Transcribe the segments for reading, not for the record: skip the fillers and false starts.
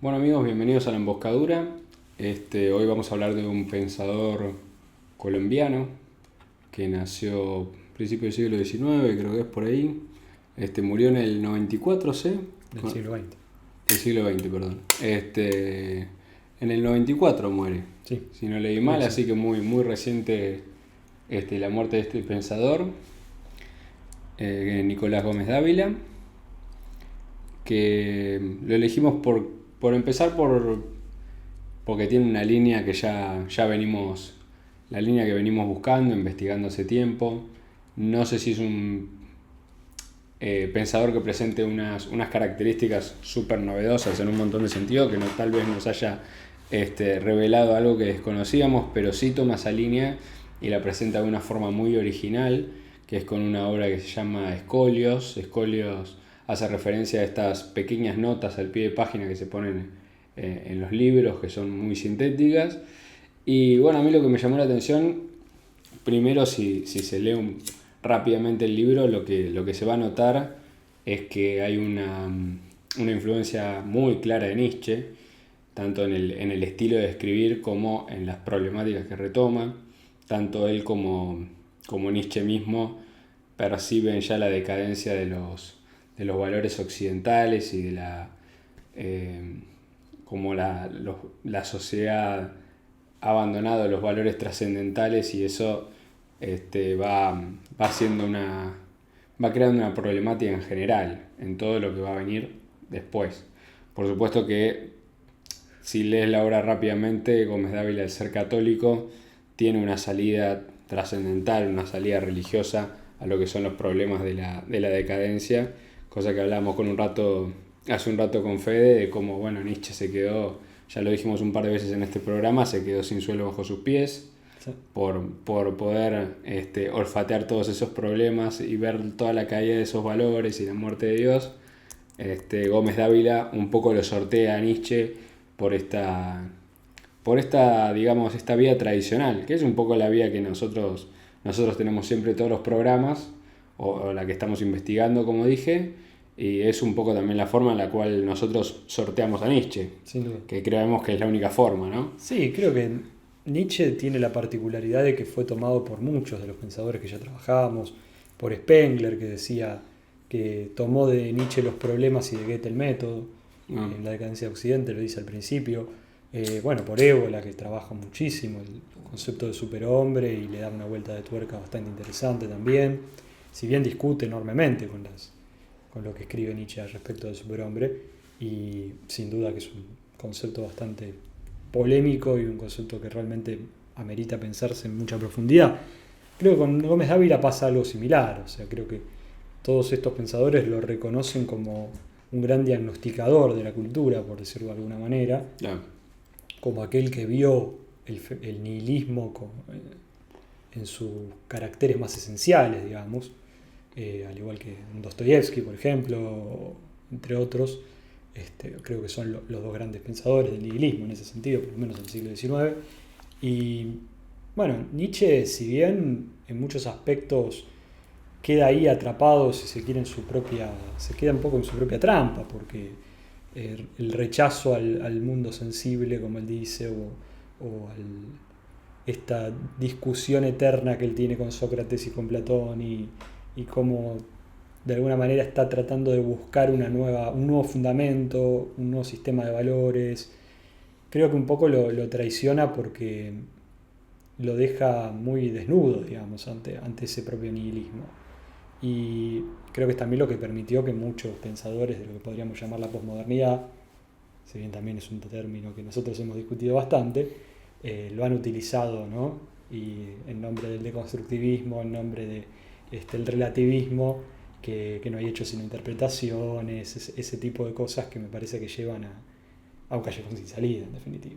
Bueno amigos, bienvenidos a La Emboscadura. Hoy vamos a hablar de un pensador colombiano que nació a principios del siglo XIX, creo que es por ahí. Murió en el 94, ¿sí? Del siglo XX. Del siglo XX, perdón. En el 94 muere, Sí, si no leí puede mal, ser. así que muy reciente la muerte de este pensador, Nicolás Gómez Dávila, que lo elegimos por empezar porque tiene una línea que ya venimos, la línea que venimos buscando, investigando hace tiempo. No sé si es un pensador que presente unas características súper novedosas en un montón de sentidos, que tal vez nos haya revelado algo que desconocíamos, pero sí toma esa línea y la presenta de una forma muy original, que es con una obra que se llama Escolios. Escolios hace referencia a estas pequeñas notas al pie de página que se ponen en los libros, que son muy sintéticas. Y bueno, a mí lo que me llamó la atención, primero si se lee rápidamente el libro, lo que se va a notar es que hay una influencia muy clara de Nietzsche, tanto en el estilo de escribir como en las problemáticas que retoma. Tanto él como Nietzsche mismo perciben ya la decadencia de los valores occidentales y de eh, como la sociedad ha abandonado los valores trascendentales, y eso va haciendo va creando una problemática en general en todo lo que va a venir después. Por supuesto que si lees la obra rápidamente, Gómez Dávila, al ser católico, tiene una salida trascendental, una salida religiosa a lo que son los problemas de la decadencia, cosa que hablamos hace un rato con Fede, de cómo bueno, Nietzsche se quedó, ya lo dijimos un par de veces en este programa, se quedó sin suelo bajo sus pies Sí. por poder olfatear todos esos problemas y ver toda la caída de esos valores y la muerte de Dios. Gómez Dávila un poco lo sortea a Nietzsche por esta, digamos, esta vía tradicional, que es un poco la vía que nosotros tenemos siempre todos los programas, o la que estamos investigando, como dije, y es un poco también la forma en la cual nosotros sorteamos a Nietzsche, Sin duda. que creemos que es la única forma, ¿no? Sí, creo que Nietzsche tiene la particularidad de que fue tomado por muchos de los pensadores que ya trabajábamos, por Spengler, que decía que tomó de Nietzsche los problemas y de Goethe el método, Ah, en la decadencia de Occidente, lo dice al principio. Bueno, por Évola, que trabaja muchísimo el concepto de superhombre y le da una vuelta de tuerca bastante interesante también, si bien discute enormemente con lo que escribe Nietzsche al respecto del superhombre, y sin duda que es un concepto bastante polémico y un concepto que realmente amerita pensarse en mucha profundidad. Creo que con Gómez Dávila pasa algo similar, o sea, creo que todos estos pensadores lo reconocen como un gran diagnosticador de la cultura, por decirlo de alguna manera, claro. como aquel que vio el nihilismo en sus caracteres más esenciales, digamos, al igual que Dostoyevsky, por ejemplo, entre otros. Creo que son los dos grandes pensadores del nihilismo en ese sentido, por lo menos en el siglo XIX. Y bueno, Nietzsche, si bien en muchos aspectos queda ahí atrapado, si se quiere, se queda un poco en su propia trampa, porque el rechazo al mundo sensible, como él dice, o esta discusión eterna que él tiene con Sócrates y con Platón, y cómo de alguna manera está tratando de buscar un nuevo fundamento, un nuevo sistema de valores. Creo que un poco lo traiciona porque lo deja muy desnudo, digamos, ante ese propio nihilismo. Y creo que es también lo que permitió que muchos pensadores de lo que podríamos llamar la posmodernidad, si bien también es un término que nosotros hemos discutido bastante, lo han utilizado, ¿no? Y en nombre del deconstructivismo, en nombre del relativismo, que no hay hechos sino interpretaciones, ese tipo de cosas que me parece que llevan a un callejón sin salida, en definitiva.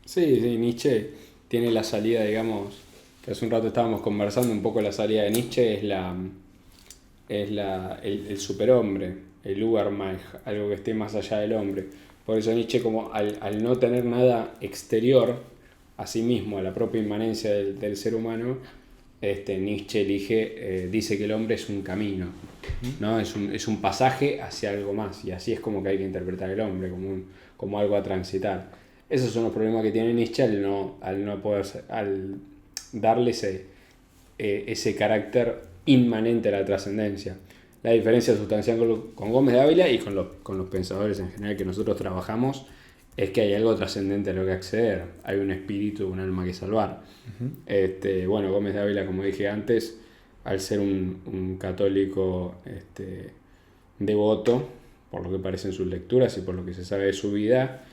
Sí, Nietzsche tiene la salida, digamos, que hace un rato estábamos conversando, un poco la salida de Nietzsche es el superhombre, el Übermensch, algo que esté más allá del hombre. Por eso Nietzsche, como al no tener nada exterior a sí mismo, a la propia inmanencia del ser humano, Nietzsche dice que el hombre es un camino, ¿no? Es un pasaje hacia algo más, y así es como que hay que interpretar el hombre, como algo a transitar. Esos son los problemas que tiene Nietzsche al no poder, al darle ese carácter inmanente a la trascendencia. La diferencia sustancial con Gómez de Ávila y con los pensadores en general que nosotros trabajamos es que hay algo trascendente a lo que acceder, hay un espíritu, un alma que salvar. Bueno, Gómez de Ávila, como dije antes, al ser un católico devoto, por lo que parecen sus lecturas y por lo que se sabe de su vida,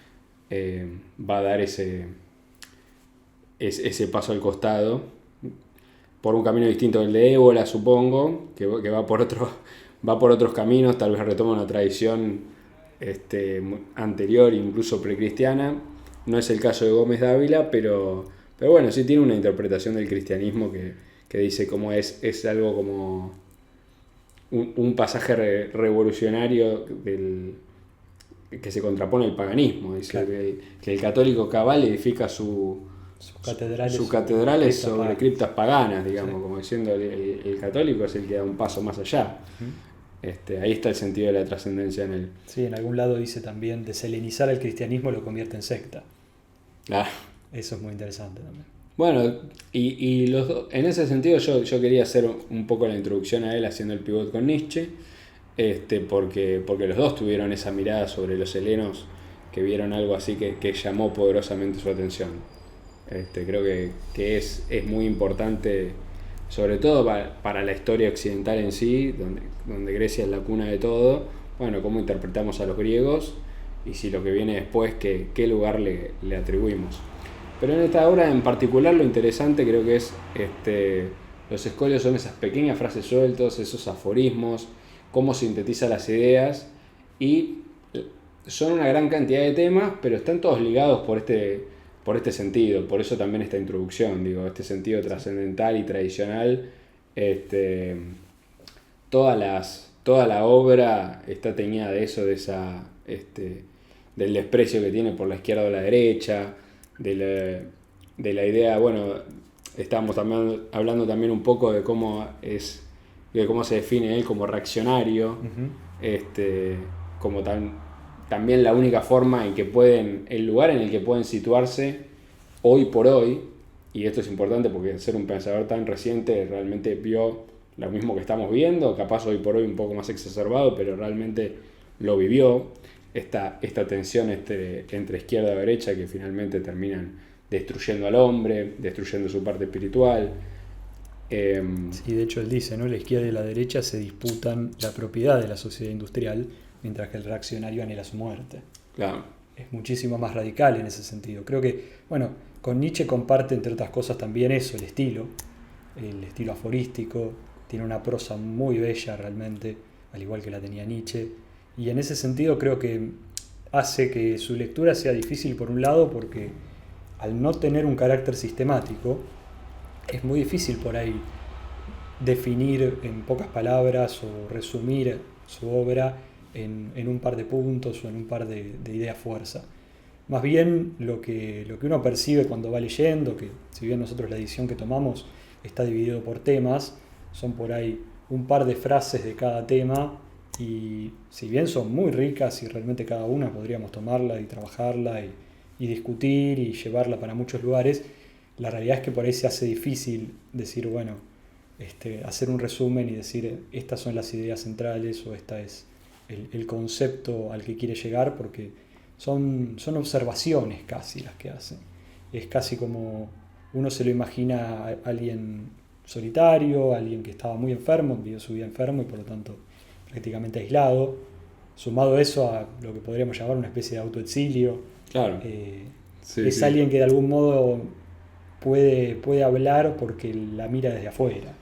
va a dar ese paso al costado por un camino distinto del de Ébola, supongo, que va por otros caminos, tal vez retoma una tradición anterior, incluso precristiana. No es el caso de Gómez de Ávila, pero bueno, sí tiene una interpretación del cristianismo que dice como es algo como un pasaje revolucionario que se contrapone al paganismo. Dice claro. que el católico cabal edifica sus catedrales sobre criptas paganas, digamos, sí. Como diciendo el católico es el que da un paso más allá. Ahí está el sentido de la trascendencia en él. Sí, en algún lado dice también, deselenizar al cristianismo lo convierte en secta. Ah. Eso es muy interesante también. Bueno, y los dos, en ese sentido yo quería hacer un poco la introducción a él haciendo el pivot con Nietzsche, porque los dos tuvieron esa mirada sobre los helenos, que vieron algo así que llamó poderosamente su atención. Creo que es muy importante, sobre todo para la historia occidental en sí, donde Grecia es la cuna de todo. Bueno, cómo interpretamos a los griegos y si lo que viene después, qué lugar le atribuimos. Pero en esta obra en particular lo interesante creo que es los escolios son esas pequeñas frases sueltas, esos aforismos, cómo sintetiza las ideas, y son una gran cantidad de temas, pero están todos ligados por este sentido. Por eso también esta introducción, este sentido trascendental y tradicional. Toda la obra está teñida de eso, del desprecio que tiene por la izquierda o la derecha, de la idea, bueno, estábamos también hablando también un poco de cómo se define él como reaccionario, como también la única forma el lugar en el que pueden situarse hoy por hoy, y esto es importante porque ser un pensador tan reciente realmente vio lo mismo que estamos viendo, capaz hoy por hoy un poco más exacerbado, pero realmente lo vivió, esta tensión entre izquierda y derecha que finalmente terminan destruyendo al hombre, destruyendo su parte espiritual. Sí, de hecho él dice, ¿no? La izquierda y la derecha se disputan la propiedad de la sociedad industrial, mientras que el reaccionario anhela su muerte. Claro. Es muchísimo más radical en ese sentido. Creo que, bueno, con Nietzsche comparte, entre otras cosas, también eso, el estilo aforístico. Tiene una prosa muy bella realmente, al igual que la tenía Nietzsche. Y en ese sentido creo que hace que su lectura sea difícil por un lado, porque al no tener un carácter sistemático, es muy difícil por ahí definir en pocas palabras o resumir su obra en un par de puntos o en un par de ideas fuerza. Más bien lo que uno percibe cuando va leyendo, que si bien nosotros la edición que tomamos está dividido por temas, son por ahí un par de frases de cada tema, y si bien son muy ricas y realmente cada una podríamos tomarla y trabajarla y discutir y llevarla para muchos lugares, la realidad es que por ahí se hace difícil decir, bueno, hacer un resumen y decir estas son las ideas centrales o esta es el concepto al que quiere llegar, porque son observaciones casi las que hacen. Es casi como uno se lo imagina a alguien solitario, alguien que estaba muy enfermo, vivió su vida enfermo y por lo tanto prácticamente aislado, sumado eso a lo que podríamos llamar una especie de autoexilio. Claro. Es alguien que de algún modo puede hablar porque la mira desde afuera.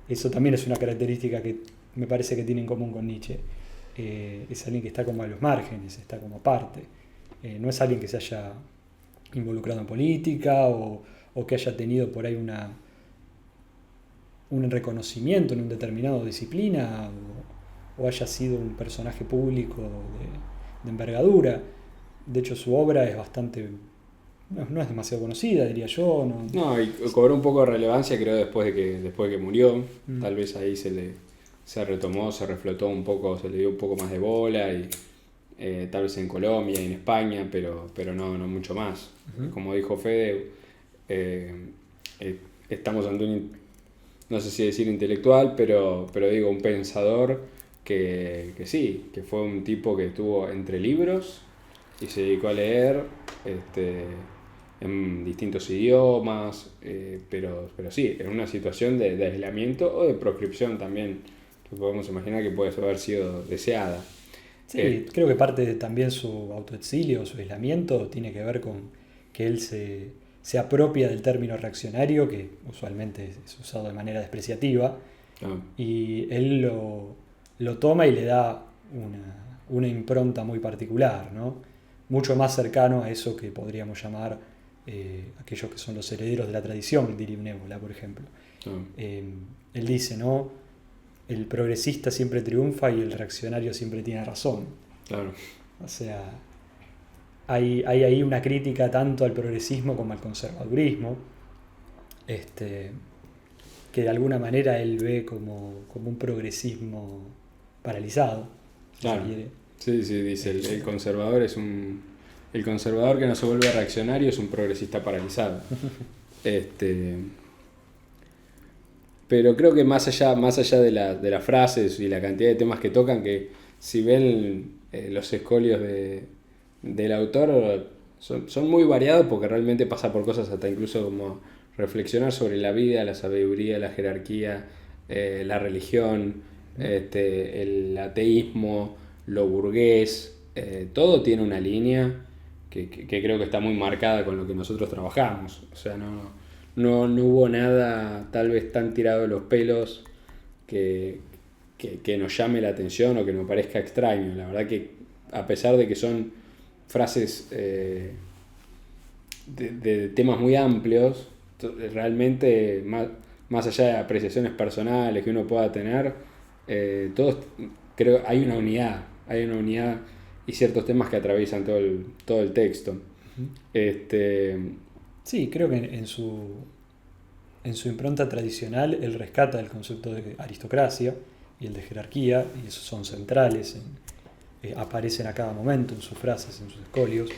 Eso también es una característica que me parece que tiene en común con Nietzsche. Es alguien que está como a los márgenes, está como aparte. No es alguien que se haya involucrado en política o que haya tenido por ahí un reconocimiento en una determinada disciplina o haya sido un personaje público de envergadura. De hecho, su obra es bastante no es demasiado conocida, diría yo. No, No, y cobró un poco de relevancia creo después de que murió. Mm. Tal vez ahí se retomó, se reflotó un poco, se le dio un poco más de bola y tal vez en Colombia y en España, pero no mucho más. Ujú. Como dijo Fede, eh, estamos ante no sé si decir intelectual, pero digo, un pensador que sí, que fue un tipo que estuvo entre libros y se dedicó a leer en distintos idiomas, pero sí, en una situación de aislamiento o de proscripción también, que podemos imaginar que puede haber sido deseada. Sí, creo que parte de también su autoexilio, su aislamiento, tiene que ver con que él se apropia del término reaccionario, que usualmente es usado de manera despreciativa, Ah, y él lo toma y le da una impronta muy particular, ¿no? Mucho más cercano a eso que podríamos llamar aquellos que son los herederos de la tradición, diría Nébola, por ejemplo. ah, Eh, Él dice, ¿no? El progresista siempre triunfa y el reaccionario siempre tiene razón. claro, O sea, hay ahí una crítica tanto al progresismo como al conservadurismo, este, que de alguna manera él ve como un progresismo paralizado, si se claro. quiere. Sí, sí, dice, el conservador el conservador que no se vuelve reaccionario es un progresista paralizado. Este, pero creo que más allá de las frases y la cantidad de temas que tocan, que si ven los escolios del autor, son muy variados porque realmente pasa por cosas hasta incluso como reflexionar sobre la vida, la sabiduría, la jerarquía, la religión, el ateísmo, lo burgués, todo tiene una línea que creo que está muy marcada con lo que nosotros trabajamos. O sea, no hubo nada tal vez tan tirado de los pelos que, que nos llame la atención o que nos parezca extraño. La verdad que a pesar de que son frases de temas muy amplios, realmente más allá de apreciaciones personales que uno pueda tener, todos creo hay una unidad y ciertos temas que atraviesan todo el texto. Este, Sí, creo que en su impronta tradicional él rescata el concepto de aristocracia y el de jerarquía, y esos son centrales, aparecen a cada momento en sus frases, en sus escolios,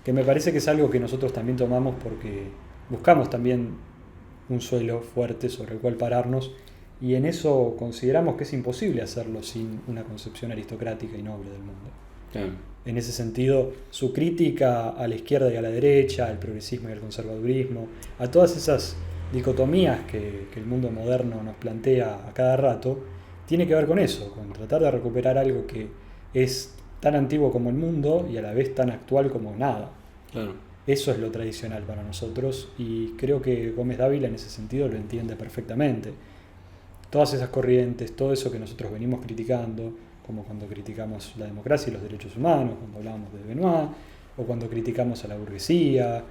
que me parece que es algo que nosotros también tomamos porque buscamos también un suelo fuerte sobre el cual pararnos, y en eso consideramos que es imposible hacerlo sin una concepción aristocrática y noble del mundo. claro, En ese sentido, su crítica a la izquierda y a la derecha, al progresismo y al conservadurismo, a todas esas dicotomías que el mundo moderno nos plantea a cada rato, tiene que ver con eso, con tratar de recuperar algo que es tan antiguo como el mundo y a la vez tan actual como nada. claro. Eso es lo tradicional para nosotros y creo que Gómez Dávila en ese sentido lo entiende perfectamente. Todas esas corrientes, todo eso que nosotros venimos criticando, como cuando criticamos la democracia y los derechos humanos, cuando hablábamos de Benoit, o cuando criticamos a la burguesía,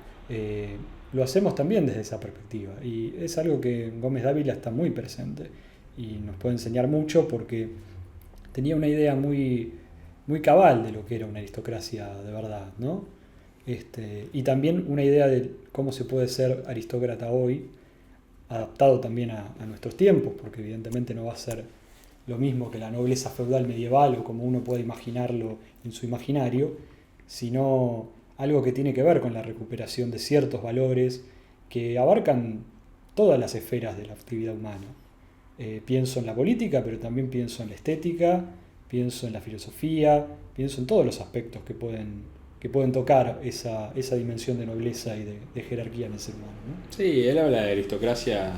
lo hacemos también desde esa perspectiva. Y es algo que Gómez Dávila está muy presente y nos puede enseñar mucho porque tenía una idea muy cabal de lo que era una aristocracia de verdad, ¿no? Y también una idea de cómo se puede ser aristócrata hoy, adaptado también a nuestros tiempos, porque evidentemente no va a ser lo mismo que la nobleza feudal medieval o como uno puede imaginarlo en su imaginario, sino algo que tiene que ver con la recuperación de ciertos valores que abarcan todas las esferas de la actividad humana. Pienso en la política, pero también pienso en la estética, pienso en la filosofía, pienso en todos los aspectos que pueden tocar esa dimensión de nobleza y de jerarquía en el ser humano, ¿no? Sí, él habla de aristocracia,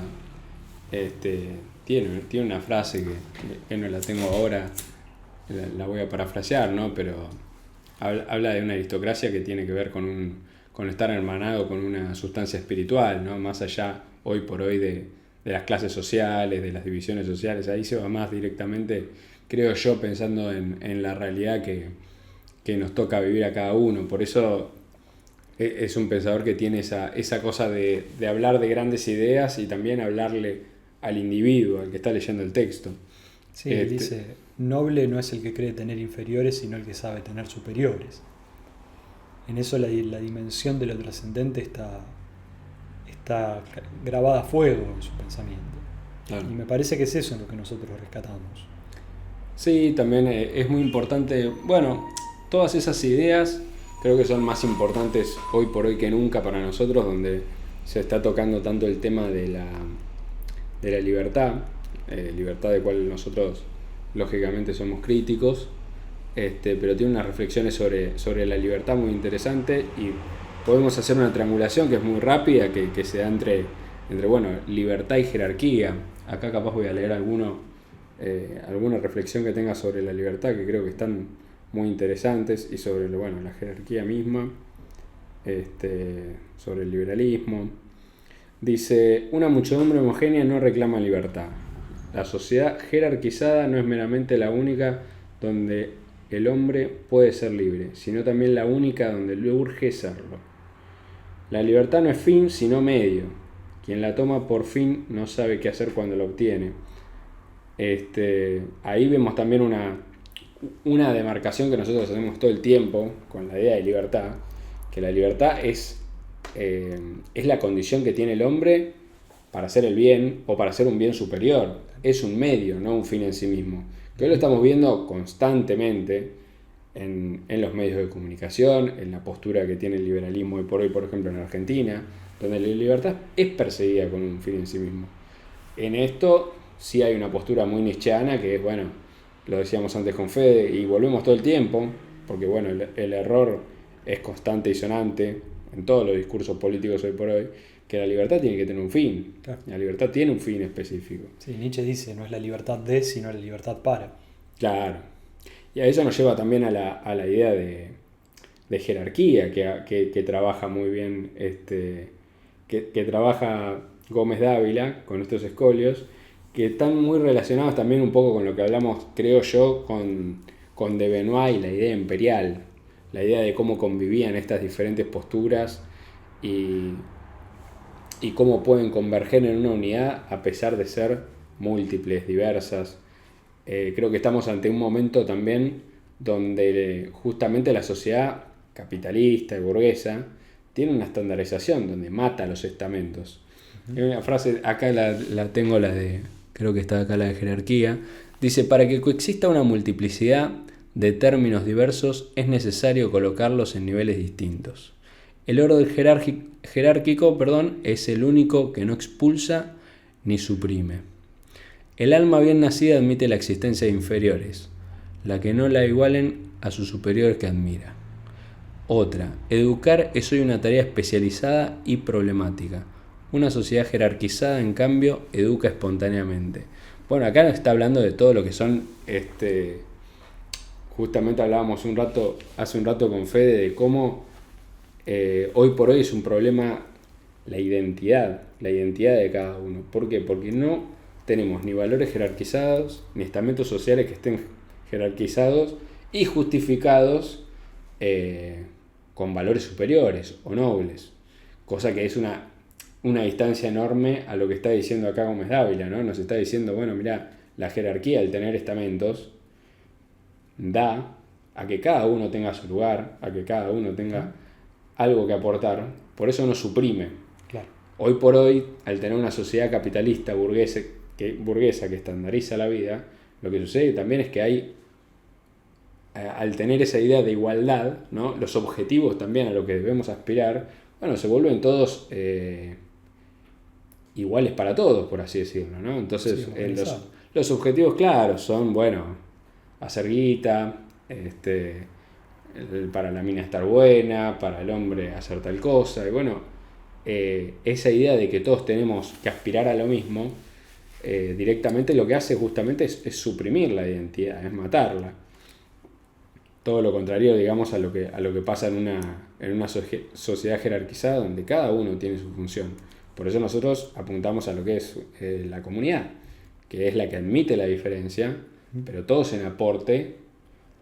este, tiene una frase que no la tengo ahora, la voy a parafrasear, ¿no? Pero habla de una aristocracia que tiene que ver con estar hermanado con una sustancia espiritual, ¿no? Más allá, hoy por hoy, de las clases sociales, de las divisiones sociales. Ahí se va más directamente, creo yo, pensando en la realidad que nos toca vivir a cada uno. Por eso es un pensador que tiene esa cosa de hablar de grandes ideas y también hablarle al individuo, al que está leyendo el texto. Sí, él dice, noble no es el que cree tener inferiores, sino el que sabe tener superiores. en eso la dimensión de lo trascendente está grabada a fuego en su pensamiento. Claro. Y me parece que es eso en lo que nosotros rescatamos. Sí, también es muy importante, bueno, todas esas ideas creo que son más importantes hoy por hoy que nunca para nosotros, donde se está tocando tanto el tema de la libertad, libertad de cual nosotros lógicamente somos críticos, pero tiene unas reflexiones sobre la libertad muy interesante y podemos hacer una triangulación que es muy rápida, que se da entre bueno, libertad y jerarquía. Acá capaz voy a leer alguna reflexión que tenga sobre la libertad que creo que están muy interesantes y sobre bueno, la jerarquía misma, sobre el liberalismo. Dice, una muchedumbre homogénea no reclama libertad. La sociedad jerarquizada no es meramente la única donde el hombre puede ser libre, sino también la única donde le urge serlo. La libertad no es fin, sino medio. Quien la toma por fin no sabe qué hacer cuando la obtiene. Ahí vemos también una demarcación que nosotros hacemos todo el tiempo con la idea de libertad, que la libertad es la condición que tiene el hombre para hacer el bien o para hacer un bien superior. Es un medio, no un fin en sí mismo. Que hoy lo estamos viendo constantemente en los medios de comunicación, en la postura que tiene el liberalismo hoy por hoy, por ejemplo, en Argentina, donde la libertad es perseguida con un fin en sí mismo. En esto sí hay una postura muy nietzscheana que es, bueno, lo decíamos antes con Fede, y volvemos todo el tiempo, porque bueno, el error es constante y sonante en todos los discursos políticos hoy por hoy, que la libertad tiene que tener un fin. Claro. La libertad tiene un fin específico. Sí, Nietzsche dice, no es la libertad de, sino la libertad para. Claro. Y a eso nos lleva también a la idea de jerarquía que trabaja muy bien, que trabaja Gómez Dávila con estos escolios, que están muy relacionados también un poco con lo que hablamos, creo yo, con de Benoit y la idea imperial, la idea de cómo convivían estas diferentes posturas y cómo pueden converger en una unidad a pesar de ser múltiples, diversas. Creo que estamos ante un momento también donde justamente la sociedad capitalista y burguesa tiene una estandarización donde mata a los estamentos. Hay una frase, acá la tengo, creo que está acá la de jerarquía, dice, para que coexista una multiplicidad de términos diversos es necesario colocarlos en niveles distintos. El orden jerárquico, es el único que no expulsa ni suprime. El alma bien nacida admite la existencia de inferiores, la que no la igualen a sus superiores que admira. Otra, educar es hoy una tarea especializada y problemática. Una sociedad jerarquizada, en cambio, educa espontáneamente. Bueno, acá nos está hablando de todo lo que son, justamente hablábamos hace un rato con Fede de cómo hoy por hoy es un problema la identidad de cada uno. ¿Por qué? Porque no tenemos ni valores jerarquizados, ni estamentos sociales que estén jerarquizados y justificados con valores superiores o nobles. Cosa que es una distancia enorme a lo que está diciendo acá Gómez Dávila, ¿no? Nos está diciendo, bueno, mirá, la jerarquía al tener estamentos da a que cada uno tenga su lugar, a que cada uno tenga algo que aportar, por eso no suprime. Claro. Hoy por hoy, al tener una sociedad capitalista burguesa que estandariza la vida, lo que sucede también es que hay, al tener esa idea de igualdad, ¿no? Los objetivos también a lo que debemos aspirar, bueno, se vuelven todos iguales para todos, por así decirlo, ¿no? Entonces, sí, los objetivos claros son, bueno, hacer guita, para la mina estar buena, para el hombre hacer tal cosa, y bueno, esa idea de que todos tenemos que aspirar a lo mismo, directamente lo que hace justamente es suprimir la identidad, es matarla. Todo lo contrario, digamos, a lo que pasa en una sociedad jerarquizada donde cada uno tiene su función. Por eso nosotros apuntamos a lo que es la comunidad, que es la que admite la diferencia, pero todos en aporte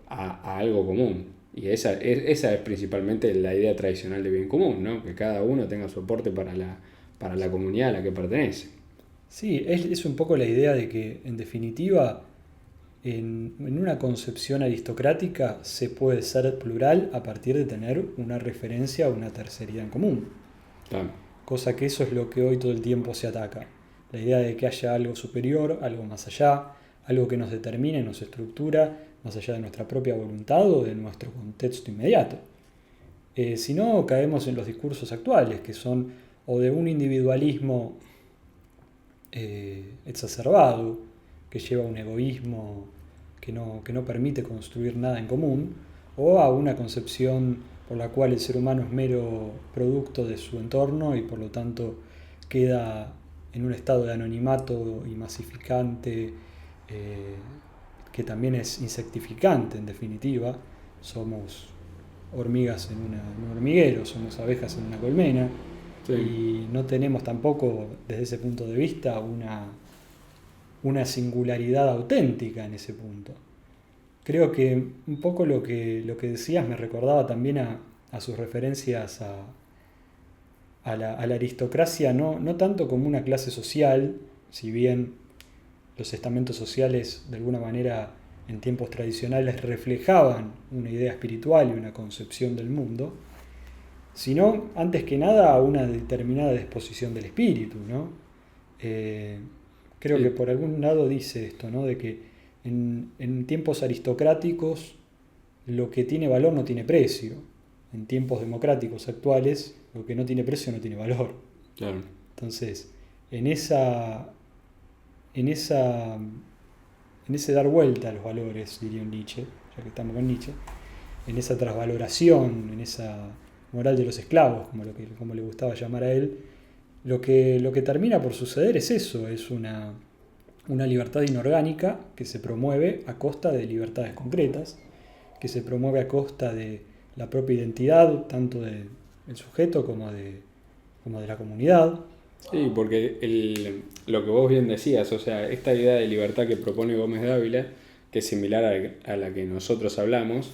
a algo común. Y esa es principalmente la idea tradicional de bien común, ¿no? Que cada uno tenga su aporte para la comunidad a la que pertenece. Sí, es un poco la idea de que, en definitiva, en una concepción aristocrática se puede ser plural a partir de tener una referencia a una terceridad en común. Claro. Cosa que eso es lo que hoy todo el tiempo se ataca. La idea de que haya algo superior, algo más allá, algo que nos determine, nos estructura, más allá de nuestra propia voluntad o de nuestro contexto inmediato. Si no, caemos en los discursos actuales, que son o de un individualismo exacerbado, que lleva a un egoísmo que no permite construir nada en común, o a una concepción por la cual el ser humano es mero producto de su entorno y por lo tanto queda en un estado de anonimato y masificante, que también es insectificante en definitiva. Somos hormigas en un hormiguero, somos abejas en una colmena, Sí. y no tenemos tampoco desde ese punto de vista una singularidad auténtica en ese punto. Creo que un poco lo que decías me recordaba también a sus referencias a la aristocracia, no tanto como una clase social, si bien los estamentos sociales de alguna manera en tiempos tradicionales reflejaban una idea espiritual y una concepción del mundo, sino antes que nada a una determinada disposición del espíritu, ¿no? Creo Sí. que por algún lado dice esto, ¿no? De que en tiempos aristocráticos lo que tiene valor no tiene precio. En tiempos democráticos actuales lo que no tiene precio no tiene valor. Claro. Entonces, en ese dar vuelta a los valores, diría un Nietzsche, ya que estamos con Nietzsche, en esa trasvaloración, en esa moral de los esclavos, como le gustaba llamar a él, lo que termina por suceder es eso, es una libertad inorgánica que se promueve a costa de libertades concretas, que se promueve a costa de la propia identidad, tanto del sujeto como de la comunidad. Sí, porque lo que vos bien decías, o sea, esta idea de libertad que propone Gómez Dávila, que es similar a la que nosotros hablamos,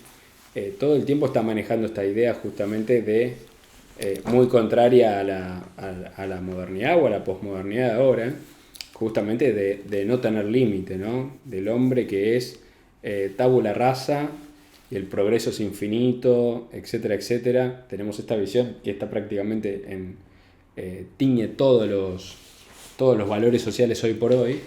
todo el tiempo está manejando esta idea justamente de muy contraria a la modernidad o a la posmodernidad de ahora, justamente de no tener límite, ¿no? Del hombre que es tabula rasa y el progreso es infinito, etcétera, etcétera. Tenemos esta visión que está prácticamente tiñe todos los valores sociales hoy por hoy,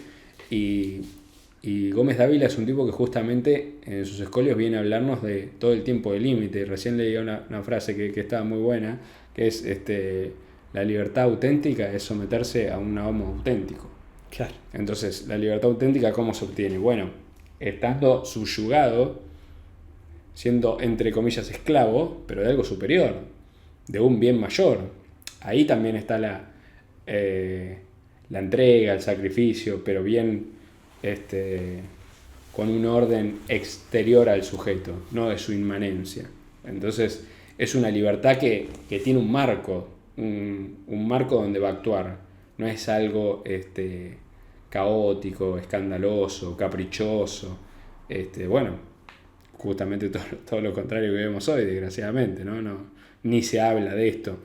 y Gómez Dávila es un tipo que justamente en sus escolios viene a hablarnos de todo el tiempo de límite. Recién leía una frase que estaba muy buena, que es la libertad auténtica es someterse a un homo auténtico. Claro. Entonces, la libertad auténtica, ¿cómo se obtiene? Bueno, estando subyugado, siendo entre comillas esclavo, pero de algo superior, de un bien mayor. Ahí también está la entrega, el sacrificio, pero bien con un orden exterior al sujeto, no de su inmanencia. Entonces es una libertad que tiene un marco, un marco donde va a actuar. No es algo caótico, escandaloso, caprichoso. Bueno, justamente todo lo contrario que vemos hoy, desgraciadamente, ¿no? Ni se habla de esto.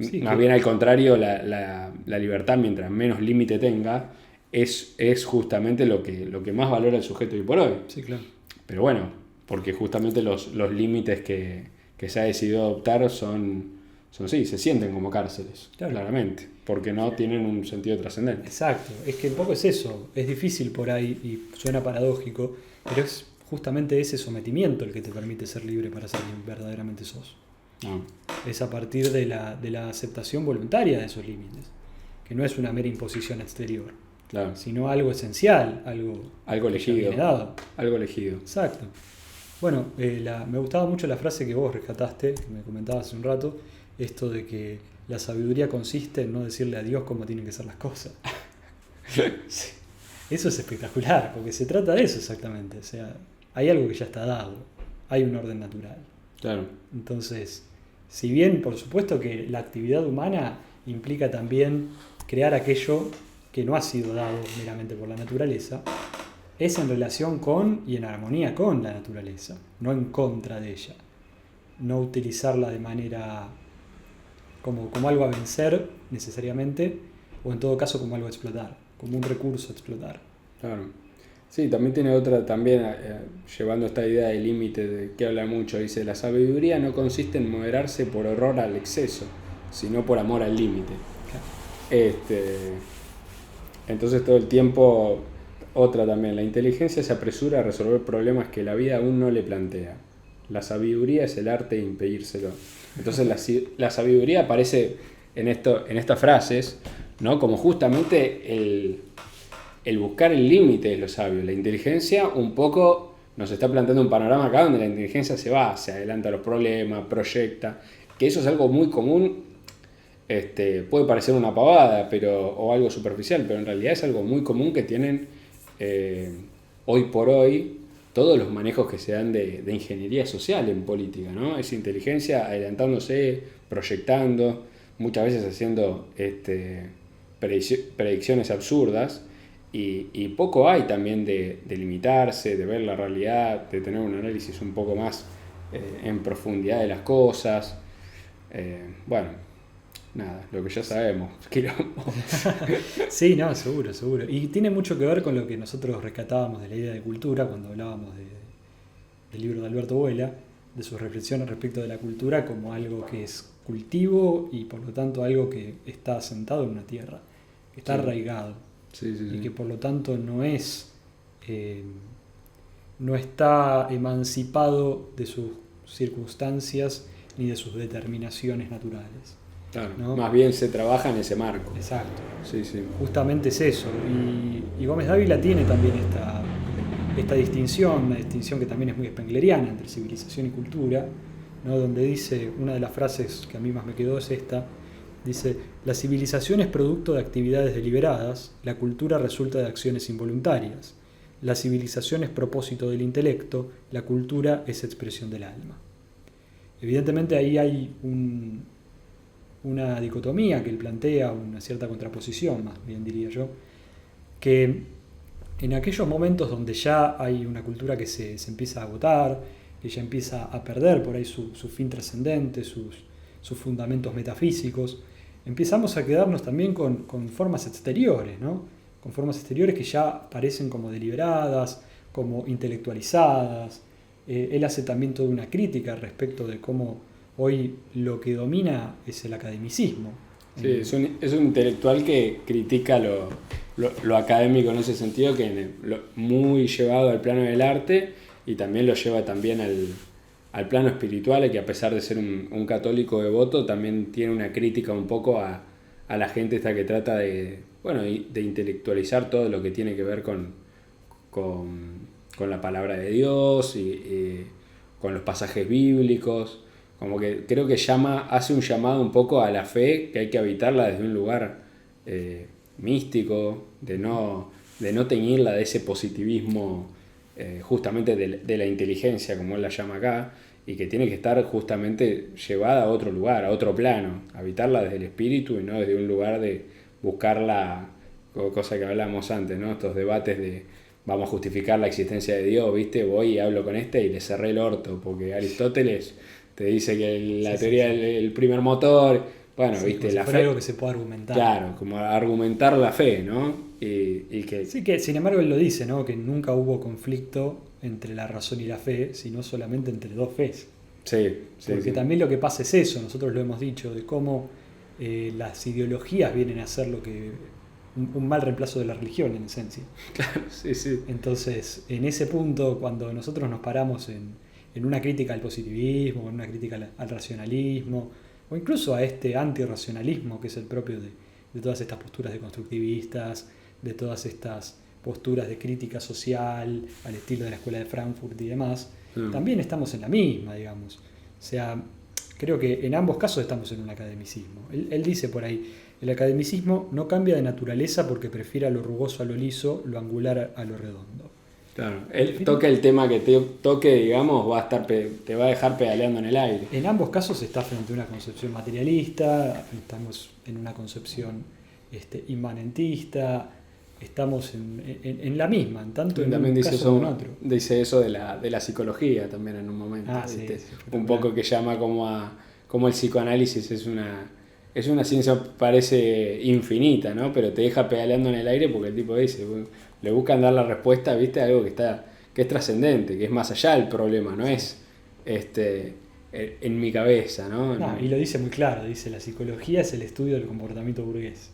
Sí, Más bien al contrario, la libertad, mientras menos límite tenga, es justamente lo que más valora el sujeto hoy por hoy. Sí, claro. Pero bueno, porque justamente los límites que se ha decidido adoptar sí, se sienten como cárceles, Claro. claramente, porque no tienen un sentido trascendente. Exacto, es que un poco es eso, es difícil por ahí y suena paradójico, pero es justamente ese sometimiento el que te permite ser libre para ser quien verdaderamente sos. No, Es a partir de la aceptación voluntaria de esos límites, que no es una mera imposición exterior, claro, sino algo esencial, algo que ya elegido. viene dado. Algo elegido. Exacto. Bueno, me gustaba mucho la frase que vos rescataste, que me comentabas hace un rato, esto de que la sabiduría consiste en no decirle a Dios cómo tienen que ser las cosas. Sí. Eso es espectacular, porque se trata de eso exactamente. O sea, hay algo que ya está dado, hay un orden natural. Claro, Entonces, si bien por supuesto que la actividad humana implica también crear aquello que no ha sido dado meramente por la naturaleza, es en relación con y en armonía con la naturaleza, no en contra de ella. No utilizarla de manera como algo a vencer necesariamente, o en todo caso como algo a explotar, como un recurso a explotar. claro. Sí, también tiene otra, también llevando esta idea de límite de que habla mucho, dice, la sabiduría no consiste en moderarse por horror al exceso, sino por amor al límite. Este, entonces todo el tiempo, otra también, la inteligencia se apresura a resolver problemas que la vida aún no le plantea. La sabiduría es el arte de impedírselo. Entonces la sabiduría aparece en estas frases, ¿no? Como justamente el buscar el límite de lo sabio. La inteligencia un poco nos está planteando un panorama acá donde la inteligencia se adelanta a los problemas, proyecta, que eso es algo muy común. Puede parecer una pavada o algo superficial, pero en realidad es algo muy común que tienen hoy por hoy todos los manejos que se dan de ingeniería social en política, ¿no? Es inteligencia adelantándose, proyectando, muchas veces haciendo predicciones absurdas, y poco hay también de limitarse, de ver la realidad, de tener un análisis un poco más en profundidad de las cosas. Bueno, nada, lo que ya sabemos. Sí, no, seguro, seguro. Y tiene mucho que ver con lo que nosotros rescatábamos de la idea de cultura cuando hablábamos del libro de Alberto Vuela, de sus reflexiones respecto de la cultura como algo que es cultivo y por lo tanto algo que está asentado en una tierra, que está arraigado. Sí. Y que por lo tanto no está emancipado de sus circunstancias ni de sus determinaciones naturales. Claro, ¿no? Más bien se trabaja en ese marco. Exacto. Sí. Justamente es eso. Y Gómez Dávila tiene también esta distinción, una distinción que también es muy spengleriana entre civilización y cultura, ¿no? Donde dice, una de las frases que a mí más me quedó es esta, dice, la civilización es producto de actividades deliberadas, la cultura resulta de acciones involuntarias. La civilización es propósito del intelecto, la cultura es expresión del alma. Evidentemente ahí hay una dicotomía que él plantea, una cierta contraposición, más bien diría yo, que en aquellos momentos donde ya hay una cultura que se empieza a agotar, que ya empieza a perder por ahí su fin trascendente, sus fundamentos metafísicos, empezamos a quedarnos también con formas exteriores, ¿no? Con formas exteriores que ya parecen como deliberadas, como intelectualizadas. Él hace también toda una crítica respecto de cómo hoy lo que domina es el academicismo. Sí, es un intelectual que critica lo académico en ese sentido, que muy llevado al plano del arte, y también lo lleva también al plano espiritual, que a pesar de ser un católico devoto, también tiene una crítica un poco a la gente esta que trata de intelectualizar todo lo que tiene que ver con la palabra de Dios y con los pasajes bíblicos. Como que creo que hace un llamado un poco a la fe, que hay que habitarla desde un lugar místico, de no teñirla de ese positivismo justamente de la inteligencia, como él la llama acá, y que tiene que estar justamente llevada a otro lugar, a otro plano, habitarla desde el espíritu y no desde un lugar de buscarla, cosa que hablamos antes, ¿no? Estos debates de vamos a justificar la existencia de Dios, ¿viste? Voy y hablo con y le cerré el orto, porque Aristóteles te dice que la teoría del primer motor, bueno, sí, viste, la fe. Fue algo que se puede argumentar. Claro, como argumentar la fe, ¿no? Y que... Sí, que sin embargo él lo dice, ¿no? Que nunca hubo conflicto entre la razón y la fe, sino solamente entre dos fes. Sí. Porque también lo que pasa es eso, nosotros lo hemos dicho, de cómo las ideologías vienen a ser lo que un mal reemplazo de la religión en esencia. Claro, sí. Entonces, en ese punto, cuando nosotros nos paramos en una crítica al positivismo, en una crítica al racionalismo, o incluso a este antirracionalismo que es el propio de todas estas posturas de constructivistas, de todas estas posturas de crítica social, al estilo de la Escuela de Frankfurt y demás, también estamos en la misma, digamos. O sea, creo que en ambos casos estamos en un academicismo. Él dice por ahí, el academicismo no cambia de naturaleza porque prefiera lo rugoso a lo liso, lo angular a lo redondo. Claro, él toca el tema que te toque, digamos, te va a dejar pedaleando en el aire. En ambos casos está frente a una concepción materialista, estamos en una concepción inmanentista, estamos en la misma, en tanto en también un dice caso eso, como en otro. Dice eso de la psicología también en un momento. Sí, un poco que llama como el psicoanálisis es es una ciencia parece infinita, ¿no? Pero te deja pedaleando en el aire porque el tipo dice, le buscan dar la respuesta, ¿viste? A algo que es trascendente, que es más allá del problema, no es en mi cabeza, ¿no? No, y lo dice muy claro, dice la psicología es el estudio del comportamiento burgués.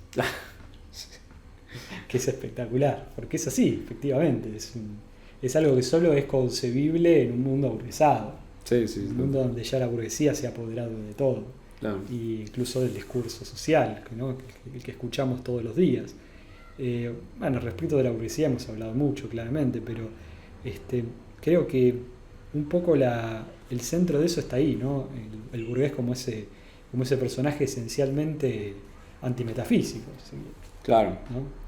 Que es espectacular, porque es así, efectivamente, es algo que solo es concebible en un mundo aburguesado, Sí, sí, un mundo donde ya la burguesía se ha apoderado de todo, claro. y incluso del discurso social, ¿no? el que escuchamos todos los días. Bueno, respecto de la burguesía hemos hablado mucho, claramente, pero creo que un poco el centro de eso está ahí, ¿no? El burgués como ese personaje esencialmente antimetafísico, ¿sí? Claro. ¿No?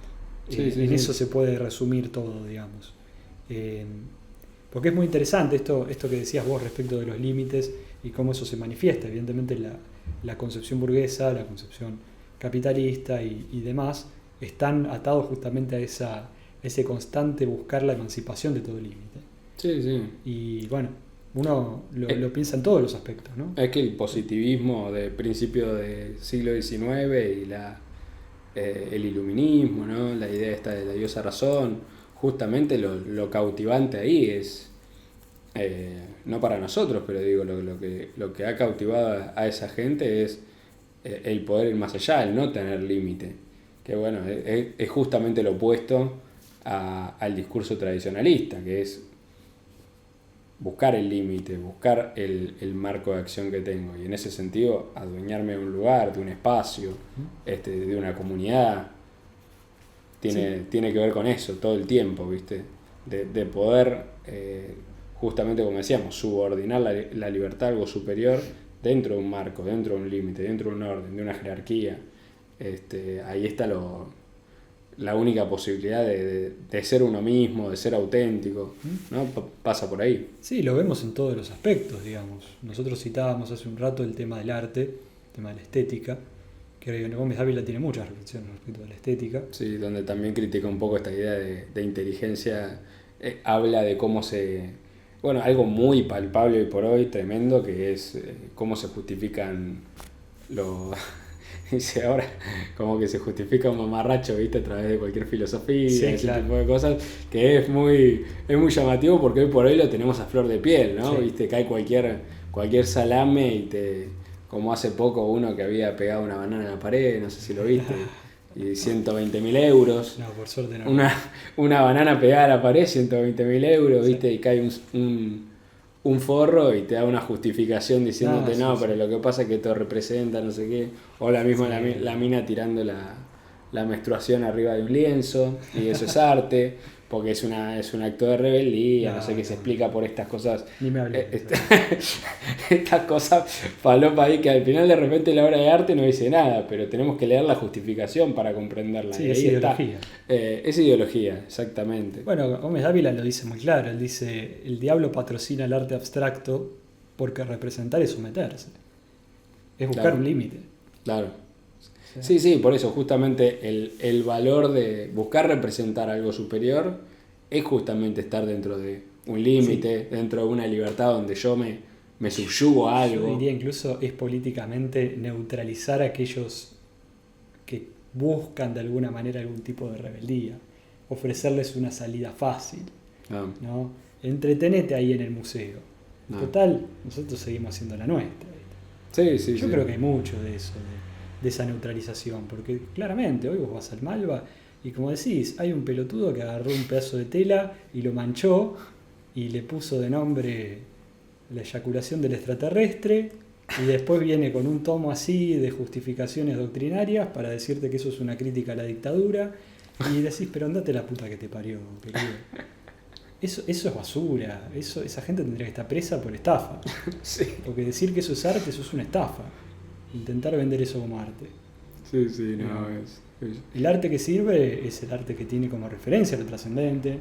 Sí, En eso se puede resumir todo, digamos. Porque es muy interesante esto que decías vos respecto de los límites y cómo eso se manifiesta. Evidentemente la concepción burguesa, la concepción capitalista y demás están atados justamente a ese constante buscar la emancipación de todo límite. Sí, sí. Y bueno, uno lo piensa en todos los aspectos, ¿no? Es que el positivismo de principio del siglo XIX y el iluminismo, ¿no? La idea esta de la diosa razón, justamente lo cautivante ahí es, no para nosotros, pero digo, lo que ha cautivado a esa gente es el poder ir más allá, el no tener límite, que bueno, es justamente lo opuesto al discurso tradicionalista, que es buscar el límite, buscar el marco de acción que tengo, y en ese sentido adueñarme de un lugar, de un espacio, de una comunidad, tiene que ver con eso todo el tiempo, ¿viste? De poder, justamente como decíamos, subordinar la libertad a algo superior dentro de un marco, dentro de un límite, dentro de un orden, de una jerarquía. Ahí está la única posibilidad de ser uno mismo, de ser auténtico, ¿no? Pasa por ahí. Sí, lo vemos en todos los aspectos, digamos. Nosotros citábamos hace un rato el tema del arte, el tema de la estética, que Gómez Ávila tiene muchas reflexiones respecto a la estética. Sí, donde también critica un poco esta idea de inteligencia, habla de cómo bueno, algo muy palpable hoy por hoy, tremendo, que es cómo se justifican los... Dice ahora como que se justifica un mamarracho, ¿viste? A través de cualquier filosofía, Sí, ese claro. tipo de cosas, que es muy llamativo porque hoy por hoy lo tenemos a flor de piel, ¿no? Sí. ¿Viste? Cae cualquier salame y como hace poco uno que había pegado una banana en la pared, no sé si lo viste, y 120.000 euros. No, por suerte no. Una banana pegada a la pared, 120.000 euros, ¿viste? Sí. Y cae un forro y te da una justificación diciéndote Sí, pero lo que pasa es que esto representa no sé qué, o la misma Sí. la mina tirando la menstruación arriba de un lienzo, y eso es arte, porque es un acto de rebeldía, no sé qué, se explica por estas cosas, Ni me hables de eso. estas cosas falopa ahí que al final de repente la obra de arte no dice nada, pero tenemos que leer la justificación para comprenderla. Sí, y es ahí ideología. Es ideología, exactamente. Bueno, Gómez Ávila lo dice muy claro. Él dice, el diablo patrocina el arte abstracto porque representar es someterse. Es buscar Claro. un límite. Claro. Sí, por eso justamente el valor de buscar representar algo superior es justamente estar dentro de un límite, dentro de una libertad donde yo me subyugo a algo. Yo diría incluso es políticamente neutralizar a aquellos que buscan de alguna manera algún tipo de rebeldía, ofrecerles una salida fácil, ¿no? Entretenete ahí en el museo. No. Total, nosotros seguimos haciendo la nuestra. Sí, Yo creo que hay mucho de eso, de esa neutralización, porque claramente hoy vos vas al Malva y como decís, hay un pelotudo que agarró un pedazo de tela y lo manchó y le puso de nombre la eyaculación del extraterrestre, y después viene con un tomo así de justificaciones doctrinarias para decirte que eso es una crítica a la dictadura, y decís, pero andate la puta que te parió, querido. Eso es basura, esa gente tendría que estar presa por estafa. Sí, Porque decir que eso es arte, eso es una estafa. Intentar vender eso como arte. sí, El arte que sirve es el arte que tiene como referencia lo trascendente,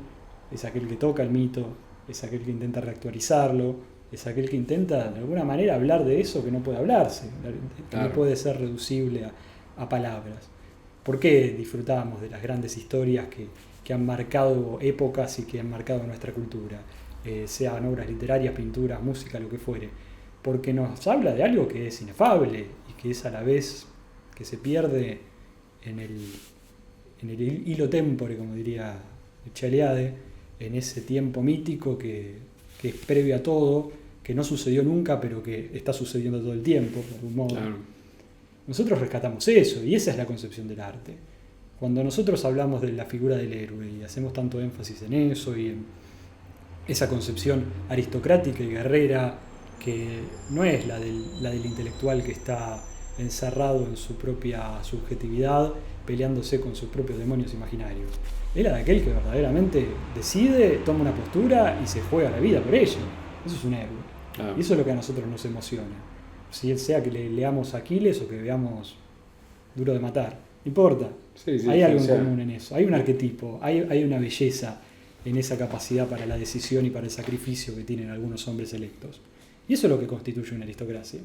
es aquel que toca el mito, es aquel que intenta reactualizarlo, es aquel que intenta de alguna manera hablar de eso que no puede hablarse, que Claro. no puede ser reducible a palabras. ¿Por qué disfrutábamos de las grandes historias que han marcado épocas y que han marcado nuestra cultura? Sean obras literarias, pinturas, música, lo que fuere. Porque nos habla de algo que es inefable y que es a la vez que se pierde en el hilo tempore, como diría Chaliade, en ese tiempo mítico que es previo a todo, que no sucedió nunca, pero que está sucediendo todo el tiempo, de algún modo. Claro. Nosotros rescatamos eso, y esa es la concepción del arte. Cuando nosotros hablamos de la figura del héroe y hacemos tanto énfasis en eso y en esa concepción aristocrática y guerrera, que no es la del intelectual que está encerrado en su propia subjetividad, peleándose con sus propios demonios imaginarios. Es la de aquel que verdaderamente decide, toma una postura y se juega la vida por ello. Eso es un héroe. Y eso es lo que a nosotros nos emociona. Si sea que leamos Aquiles o que veamos Duro de Matar, no importa. Sí, hay algo en común en eso. Hay un arquetipo, hay una belleza en esa capacidad para la decisión y para el sacrificio que tienen algunos hombres electos. Y eso es lo que constituye una aristocracia.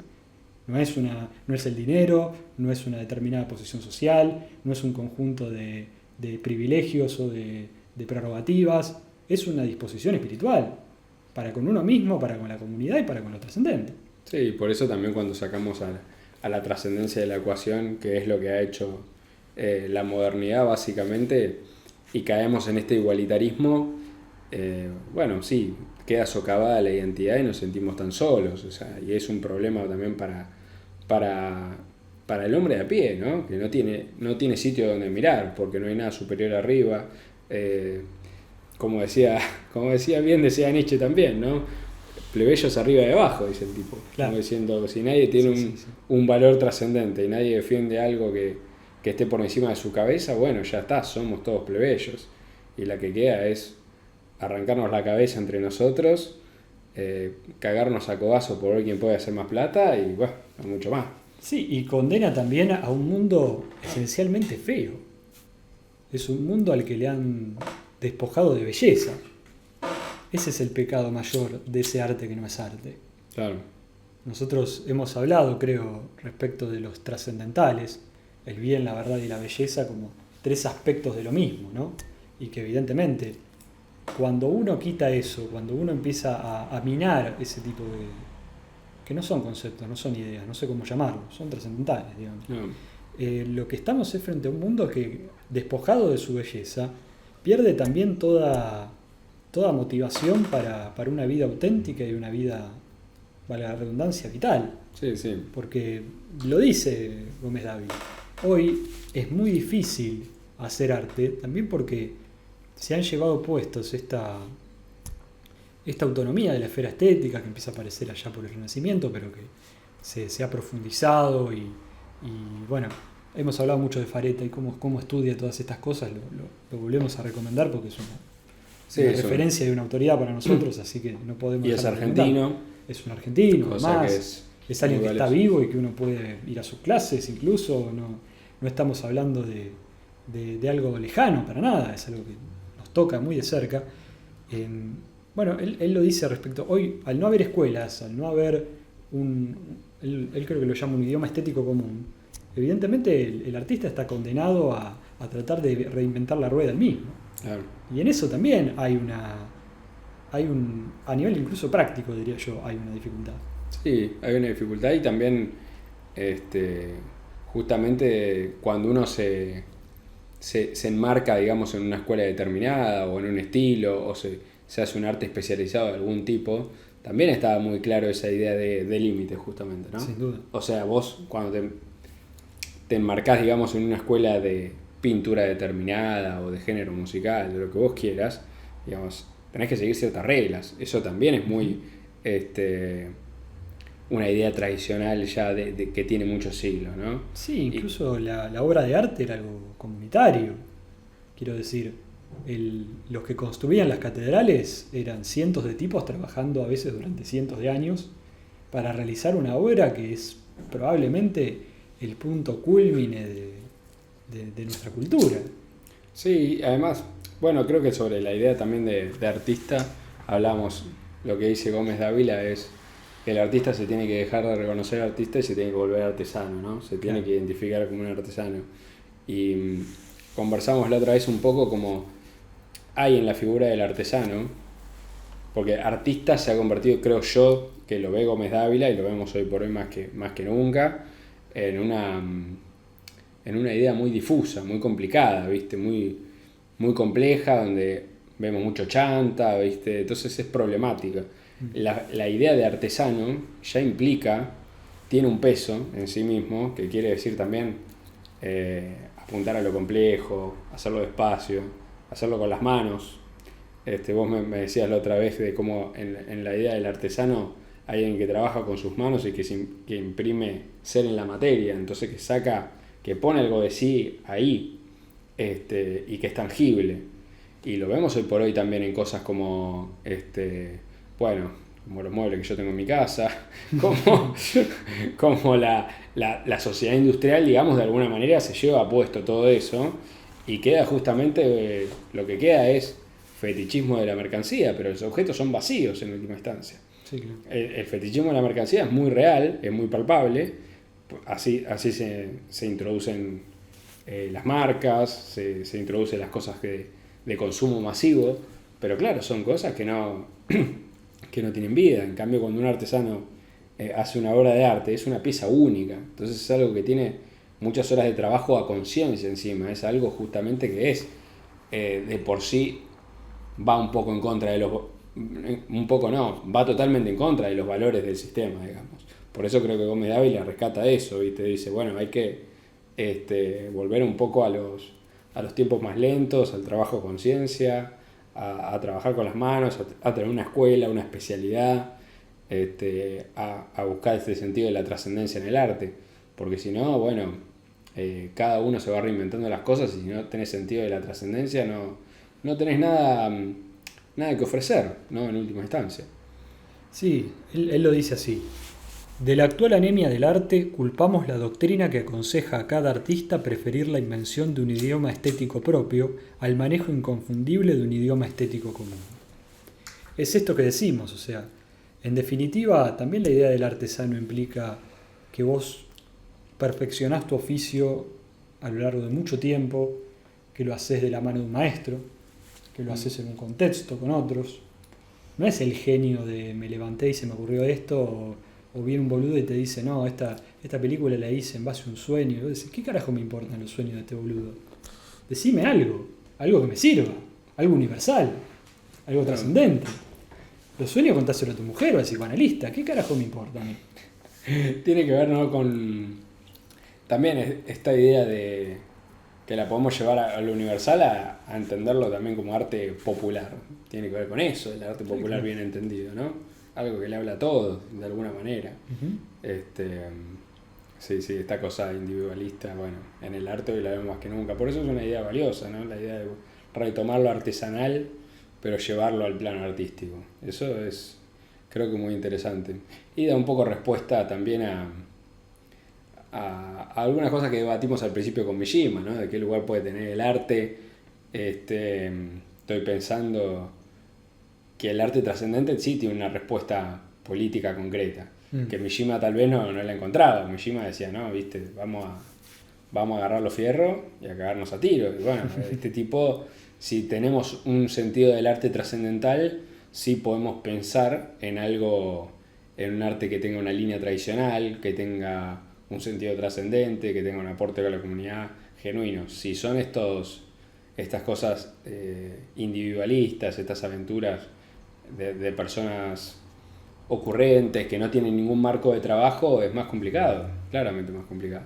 No es el dinero, no es una determinada posición social, no es un conjunto de privilegios o de prerrogativas, es una disposición espiritual, para con uno mismo, para con la comunidad y para con lo trascendente. Sí, por eso también cuando sacamos a la trascendencia de la ecuación, que es lo que ha hecho la modernidad básicamente, y caemos en este igualitarismo, bueno, sí, queda socavada la identidad y nos sentimos tan solos, o sea, y es un problema también para el hombre de a pie, ¿no? Que no tiene sitio donde mirar, porque no hay nada superior arriba. Como decía decía Nietzsche también, ¿no? Plebeyos arriba y abajo, dice el tipo. Claro. Como diciendo, si nadie tiene un valor trascendente y nadie defiende algo que esté por encima de su cabeza, bueno, ya está, somos todos plebeyos. Y la que queda es arrancarnos la cabeza entre nosotros, cagarnos a codazo por ver quién puede hacer más plata y bueno, no mucho más. Sí, y condena también a un mundo esencialmente feo. Es un mundo al que le han despojado de belleza. Ese es el pecado mayor de ese arte que no es arte. Claro. Nosotros hemos hablado, creo, respecto de los trascendentales, el bien, la verdad y la belleza como tres aspectos de lo mismo, ¿no? Y que evidentemente, cuando uno quita eso, cuando uno empieza a minar ese tipo de... que no son conceptos, no son ideas, no sé cómo llamarlos, son trascendentales, digamos. No. Lo que estamos es frente a un mundo que, despojado de su belleza, pierde también toda motivación para una vida auténtica y una vida, valga la redundancia, vital. Sí, sí. Porque lo dice Gómez Dávila, hoy es muy difícil hacer arte, también porque se han llevado puestos esta autonomía de la esfera estética que empieza a aparecer allá por el Renacimiento, pero que se ha profundizado y bueno, hemos hablado mucho de Fareta y cómo estudia todas estas cosas, lo volvemos a recomendar porque es una referencia y una autoridad para nosotros, así que no podemos... Y es argentino. Es un argentino, además, es alguien que está vivo y que uno puede ir a sus clases incluso, no estamos hablando de algo lejano para nada, es algo que nos toca muy de cerca. Bueno, él lo dice respecto, hoy al no haber escuelas, al no haber él creo que lo llama un idioma estético común, evidentemente el artista está condenado a tratar de reinventar la rueda él mismo. Claro. Y en eso también a nivel incluso práctico, diría yo, hay una dificultad. Sí, hay una dificultad y también justamente cuando uno se enmarca, digamos, en una escuela determinada o en un estilo o se hace un arte especializado de algún tipo, también estaba muy claro esa idea de límite justamente, ¿no? Sin duda. O sea, vos cuando te enmarcás, digamos, en una escuela de pintura determinada o de género musical, de lo que vos quieras, digamos, tenés que seguir ciertas reglas. Eso también es muy una idea tradicional ya de que tiene muchos siglos, ¿no? Sí, incluso la obra de arte era algo comunitario. Quiero decir, los que construían las catedrales eran cientos de tipos trabajando a veces durante cientos de años para realizar una obra que es probablemente el punto culmine de nuestra cultura. Sí, además, bueno, creo que sobre la idea también de artista hablamos, lo que dice Gómez Dávila es que el artista se tiene que dejar de reconocer artista y se tiene que volver artesano, ¿no? Se tiene que identificar como un artesano. Y conversamos la otra vez un poco como hay en la figura del artesano, porque artista se ha convertido, creo yo, que lo ve Gómez Dávila y lo vemos hoy por hoy más que nunca, en en una idea muy difusa, muy complicada, ¿viste? Muy, muy compleja, donde vemos mucho chanta, ¿viste? Entonces es problemática. La idea de artesano ya implica, tiene un peso en sí mismo, que quiere decir también apuntar a lo complejo, hacerlo despacio, hacerlo con las manos. Vos me decías la otra vez de cómo en la idea del artesano hay alguien que trabaja con sus manos y que imprime ser en la materia, entonces que saca, que pone algo de sí ahí, y que es tangible. Y lo vemos hoy por hoy también en cosas como, bueno, como los muebles que yo tengo en mi casa, como la sociedad industrial, digamos, de alguna manera se lleva a puesto todo eso y queda justamente, lo que queda es fetichismo de la mercancía, pero los objetos son vacíos en última instancia. Sí, claro. El fetichismo de la mercancía es muy real, es muy palpable, así se introducen las marcas, se introducen las cosas de consumo masivo, pero claro, son cosas que no tienen vida. En cambio, cuando un artesano hace una obra de arte, es una pieza única, entonces es algo que tiene muchas horas de trabajo a conciencia encima, es algo justamente que es de por sí va un poco en contra de un poco no, va totalmente en contra de los valores del sistema, digamos. Por eso creo que Gómez Dávila rescata eso, ¿viste? Dice, bueno, hay que volver un poco a los tiempos más lentos, al trabajo a conciencia, a trabajar con las manos, a tener una escuela, una especialidad, a buscar este sentido de la trascendencia en el arte. Porque si no, bueno, cada uno se va reinventando las cosas y si no tenés sentido de la trascendencia, no tenés nada que ofrecer, ¿no? En última instancia. Sí, él lo dice así. De la actual anemia del arte, culpamos la doctrina que aconseja a cada artista preferir la invención de un idioma estético propio al manejo inconfundible de un idioma estético común. Es esto que decimos, o sea, en definitiva, también la idea del artesano implica que vos perfeccionás tu oficio a lo largo de mucho tiempo, que lo haces de la mano de un maestro, que lo haces en un contexto con otros. No es el genio de me levanté y se me ocurrió esto, o viene un boludo y te dice, no, esta película la hice en base a un sueño. Y vos decís, ¿qué carajo me importan los sueños de este boludo? Decime algo que me sirva, algo universal, algo trascendente. Los sueños contáselo a tu mujer o al psicoanalista, ¿qué carajo me importa a mí? Tiene que ver, ¿no? Con también esta idea de que la podemos llevar a lo universal a entenderlo también como arte popular. Tiene que ver con eso, el arte popular bien entendido, ¿no? Algo que le habla a todos, de alguna manera. Sí, esta cosa individualista, bueno, en el arte hoy la vemos más que nunca. Por eso es una idea valiosa, ¿no? La idea de retomar lo artesanal, pero llevarlo al plano artístico. Eso es, creo que muy interesante. Y da un poco respuesta también a algunas cosas que debatimos al principio con Mishima, ¿no? De qué lugar puede tener el arte. Estoy pensando que el arte trascendente sí tiene una respuesta política concreta, que Mishima tal vez no la encontraba. Mishima decía, no, viste, vamos a agarrar los fierros y a cagarnos a tiros. Y bueno, este tipo, si tenemos un sentido del arte trascendental, sí podemos pensar en algo, en un arte que tenga una línea tradicional, que tenga un sentido trascendente, que tenga un aporte a la comunidad genuino. Si son estas cosas individualistas, estas aventuras de personas ocurrentes que no tienen ningún marco de trabajo, es más complicado, claramente más complicado.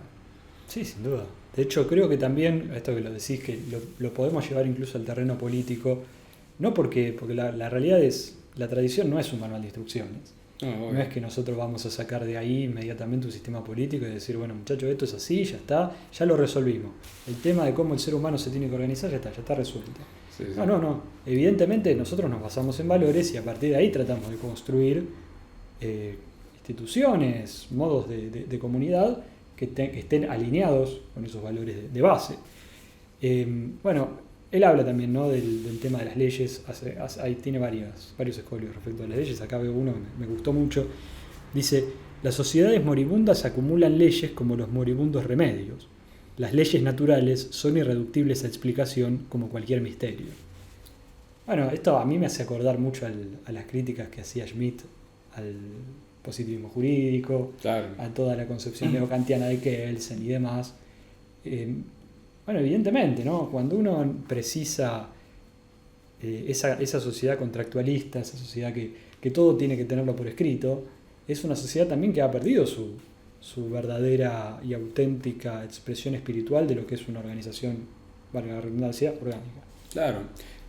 Sí, sin duda. De hecho, creo que también, esto que lo decís, que lo podemos llevar incluso al terreno político, no porque la realidad es, la tradición no es un manual de instrucciones. No es que nosotros vamos a sacar de ahí inmediatamente un sistema político y decir, bueno muchachos, esto es así, ya está, ya lo resolvimos. El tema de cómo el ser humano se tiene que organizar ya está resuelto. Sí. No. Evidentemente nosotros nos basamos en valores y a partir de ahí tratamos de construir instituciones, modos de comunidad que estén alineados con esos valores de base. Él habla también, ¿no? del tema de las leyes, ahí tiene varios escolios respecto a las leyes, acá veo uno que me gustó mucho, dice, las sociedades moribundas acumulan leyes como los moribundos remedios, las leyes naturales son irreductibles a explicación como cualquier misterio. Bueno, esto a mí me hace acordar mucho a las críticas que hacía Schmitt al positivismo jurídico, claro, a toda la concepción neocantiana de Kelsen y demás. bueno, evidentemente, ¿no? Cuando uno precisa esa sociedad contractualista, esa sociedad que todo tiene que tenerlo por escrito, es una sociedad también que ha perdido su verdadera y auténtica expresión espiritual de lo que es una organización, valga la redundancia, orgánica. Claro.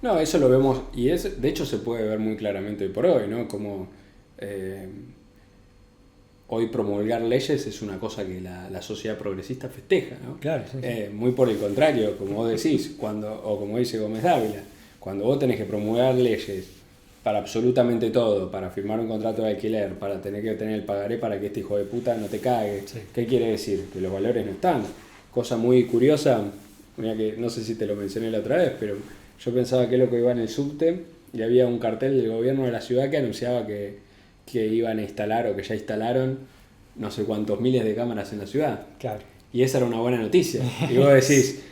No, eso lo vemos, y de hecho se puede ver muy claramente hoy por hoy, ¿no? Como hoy promulgar leyes es una cosa que la sociedad progresista festeja, ¿no? Claro, sí, sí. Muy por el contrario, como vos decís, o como dice Gómez Dávila, cuando vos tenés que promulgar leyes para absolutamente todo, para firmar un contrato de alquiler, para tener que tener el pagaré para que este hijo de puta no te cague, Sí. ¿qué quiere decir? Que los valores no están. Cosa muy curiosa, mira que no sé si te lo mencioné la otra vez, pero yo pensaba que es lo que iba en el subte y había un cartel del gobierno de la ciudad que anunciaba que iban a instalar o que ya instalaron no sé cuántos miles de cámaras en la ciudad. Claro. Y esa era una buena noticia. Y vos decís,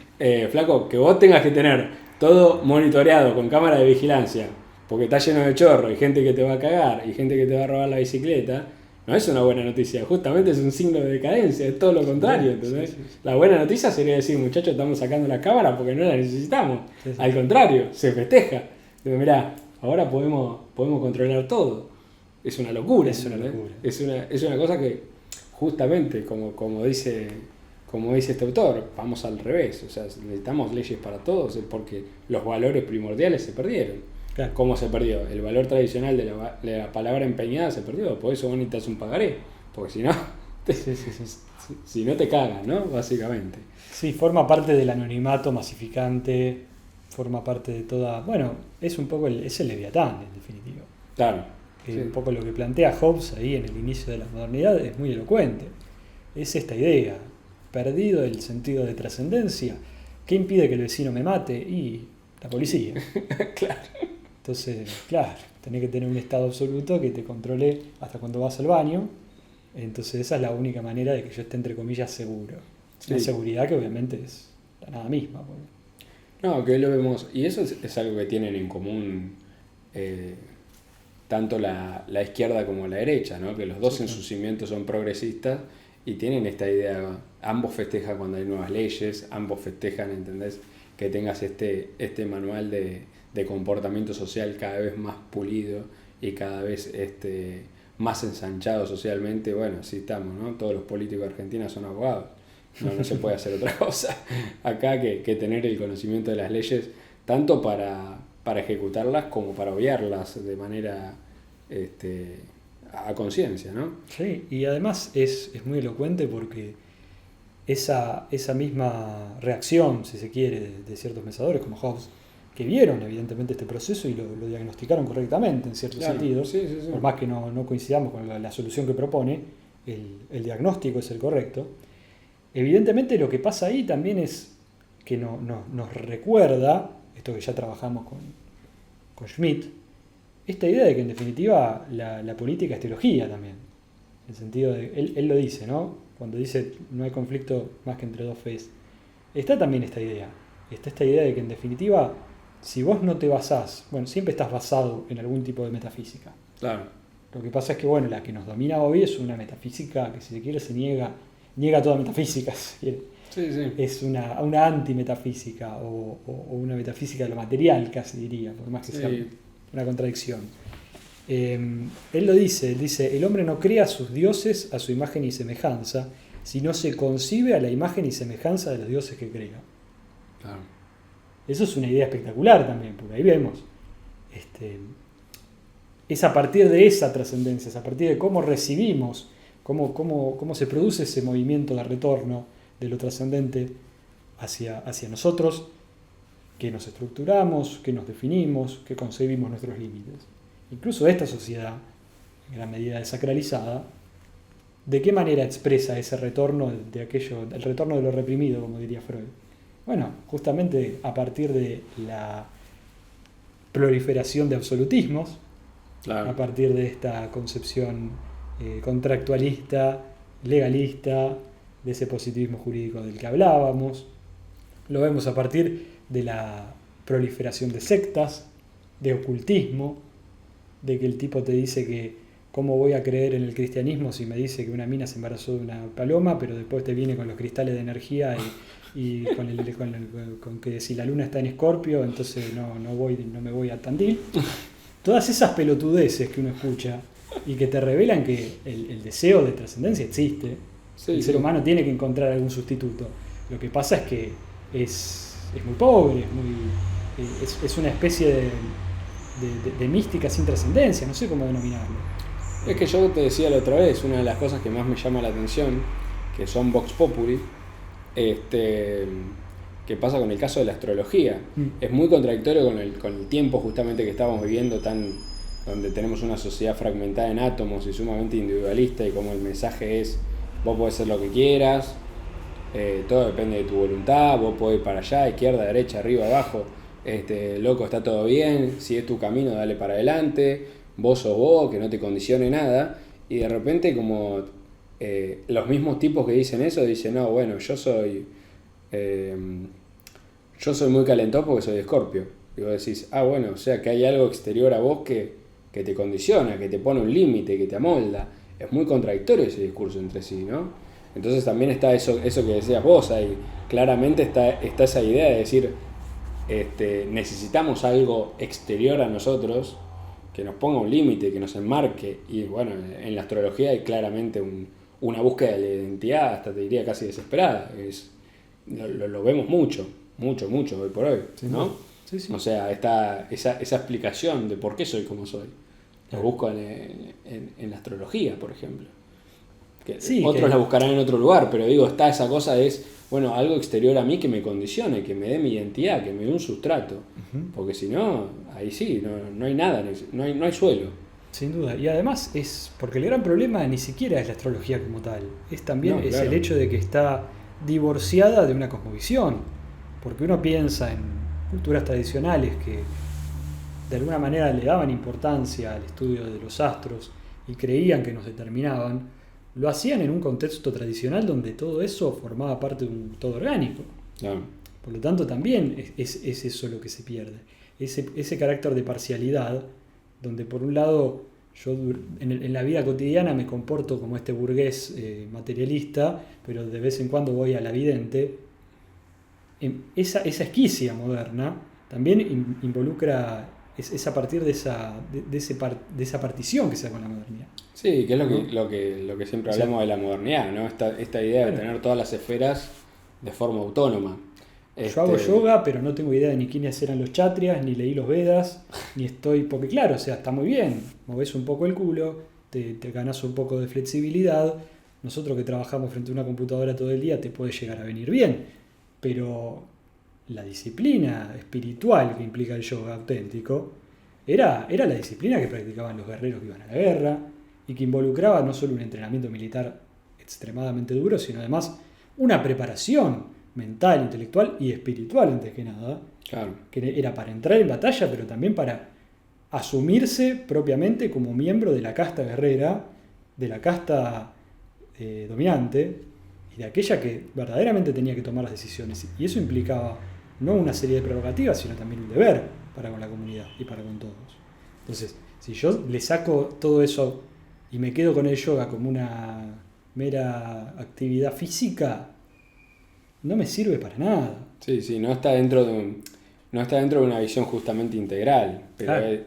flaco, que vos tengas que tener todo monitoreado con cámara de vigilancia, porque está lleno de chorro y gente que te va a cagar y gente que te va a robar la bicicleta, no es una buena noticia, justamente es un signo de decadencia, es todo lo contrario, ¿entendés? Sí, sí, sí. La buena noticia sería decir, muchachos, estamos sacando la cámara porque no la necesitamos. Sí, sí. Al contrario, se festeja. Digo, mirá, ahora podemos controlar todo. Es una locura. Es una ¿entendés? locura. Es una cosa que justamente, como dice este autor, vamos al revés. O sea, necesitamos leyes para todos porque los valores primordiales se perdieron. Claro. ¿Cómo se perdió? El valor tradicional de la palabra empeñada se perdió. Por eso vos necesitas un pagaré. Porque si no, Sí, sí, sí. si no te cagan, ¿no? Básicamente. Sí, forma parte del anonimato masificante, forma parte de toda... Bueno, es un poco es el Leviatán, en definitiva. Claro. Que Sí. un poco lo que plantea Hobbes ahí en el inicio de la modernidad es muy elocuente. Es esta idea, perdido el sentido de trascendencia. ¿Qué impide que el vecino me mate? Y la policía. Claro. Entonces, claro, tenés que tener un estado absoluto que te controle hasta cuando vas al baño. Entonces esa es la única manera de que yo esté, entre comillas, seguro. Sí. Una seguridad que obviamente es la nada misma. Pues. No, que hoy lo vemos, y eso es algo que tienen en común tanto la izquierda como la derecha, ¿no? Que los dos Sí, en claro. sus cimientos son progresistas y tienen esta idea, ambos festejan cuando hay nuevas leyes, ambos festejan, ¿entendés? Que tengas este manual de comportamiento social cada vez más pulido y cada vez más ensanchado socialmente. Bueno, así estamos, ¿no? Todos los políticos de Argentina son abogados. No se puede hacer otra cosa acá que tener el conocimiento de las leyes, tanto para ejecutarlas como para obviarlas de manera a conciencia, ¿no? Sí, y además es muy elocuente porque esa misma reacción, si se quiere, de ciertos pensadores como Hobbes, que vieron evidentemente este proceso y lo diagnosticaron correctamente en ciertos Claro, sentidos, sí, sí, sí. por más que no coincidamos con la solución que propone, el diagnóstico es el correcto. Evidentemente lo que pasa ahí también es que nos recuerda, esto que ya trabajamos con Schmitt, esta idea de que en definitiva la política es teología también. En el sentido de, él lo dice, ¿no? Cuando dice no hay conflicto más que entre dos fees. Está también esta idea. Está esta idea de que en definitiva, si vos no te basás, bueno, siempre estás basado en algún tipo de metafísica. Claro. Lo que pasa es que, bueno, la que nos domina hoy es una metafísica que, si se quiere, se niega toda metafísica, si se quiere. Sí, sí. Es una antimetafísica o una metafísica de lo material, casi diría, por más que sea Sí. una contradicción. Él lo dice, el hombre no crea a sus dioses a su imagen y semejanza, sino se concibe a la imagen y semejanza de los dioses que crea. Claro. Eso es una idea espectacular también, porque ahí vemos. Es a partir de esa trascendencia, es a partir de cómo recibimos, cómo se produce ese movimiento de retorno de lo trascendente hacia nosotros, que nos estructuramos, que nos definimos, que concebimos nuestros límites. Incluso esta sociedad, en gran medida desacralizada, ¿de qué manera expresa ese retorno el retorno de lo reprimido, como diría Freud? Bueno, justamente a partir de la proliferación de absolutismos, Claro. a partir de esta concepción contractualista, legalista, de ese positivismo jurídico del que hablábamos. Lo vemos a partir de la proliferación de sectas, de ocultismo, de que el tipo te dice que ¿cómo voy a creer en el cristianismo si me dice que una mina se embarazó de una paloma, pero después te viene con los cristales de energía y con que si la luna está en Escorpio, entonces no me voy a Tandil? Todas esas pelotudeces que uno escucha y que te revelan que el deseo de trascendencia existe. Sí, el ser humano tiene que encontrar algún sustituto. Lo que pasa es que es muy pobre, es una especie de mística sin trascendencia, no sé cómo denominarlo. Es que yo te decía la otra vez, una de las cosas que más me llama la atención, que son Vox Populi, que pasa con el caso de la astrología. Es muy contradictorio con el tiempo justamente que estamos viviendo, donde tenemos una sociedad fragmentada en átomos y sumamente individualista, y como el mensaje es: vos podés hacer lo que quieras, todo depende de tu voluntad, vos podés ir para allá, izquierda, derecha, arriba, abajo, loco, está todo bien, si es tu camino, dale para adelante, vos sos vos, que no te condicione nada. Y de repente, como los mismos tipos que dicen eso dicen: no, bueno, yo soy muy calentón porque soy de Escorpio. Y vos decís: ah, bueno, o sea que hay algo exterior a vos que te condiciona, que te pone un límite, que te amolda. Es muy contradictorio ese discurso entre sí, ¿no? Entonces también está eso que decías vos ahí. Claramente está esa idea de decir, necesitamos algo exterior a nosotros que nos ponga un límite, que nos enmarque. Y bueno, en la astrología hay claramente una búsqueda de la identidad, hasta te diría casi desesperada. Lo vemos mucho hoy por hoy, ¿no? Sí, sí. O sea, está esa explicación de por qué soy como soy. Lo busco en la astrología, por ejemplo. Otros la buscarán en otro lugar, pero digo, está esa cosa, es, bueno, algo exterior a mí que me condicione, que me dé mi identidad, que me dé un sustrato. Porque si no, ahí sí, no hay nada, no hay suelo. Sin duda. Y además es porque el gran problema ni siquiera es la astrología como tal. Es también claro. el hecho de que está divorciada de una cosmovisión. Porque uno piensa en culturas tradicionales que de alguna manera le daban importancia al estudio de los astros y creían que nos determinaban, lo hacían en un contexto tradicional donde todo eso formaba parte de un todo orgánico. Claro. Por lo tanto, también es eso lo que se pierde. Ese carácter de parcialidad, donde por un lado yo en la vida cotidiana me comporto como este burgués materialista, pero de vez en cuando voy a la vidente. Esa esquicia moderna también involucra, es a partir de esa partición que se da con la modernidad. Sí, que es lo que siempre hablamos de la modernidad, ¿no? Esta idea de tener todas las esferas de forma autónoma. Yo hago yoga, pero no tengo idea de ni quiénes eran los chatrias, ni leí los Vedas, ni estoy... Porque claro, o sea, está muy bien, moves un poco el culo, te ganas un poco de flexibilidad. Nosotros que trabajamos frente a una computadora todo el día te puede llegar a venir bien, pero la disciplina espiritual que implica el yoga auténtico era la disciplina que practicaban los guerreros que iban a la guerra y que involucraba no solo un entrenamiento militar extremadamente duro, sino además una preparación mental, intelectual y espiritual antes que nada, claro, que era para entrar en batalla, pero también para asumirse propiamente como miembro de la casta guerrera, de la casta dominante y de aquella que verdaderamente tenía que tomar las decisiones. Y eso implicaba no una serie de prerrogativas, sino también un deber para con la comunidad y para con todos. Entonces, si yo le saco todo eso y me quedo con el yoga como una mera actividad física, no me sirve para nada. Sí, no está dentro de una visión justamente integral, pero claro,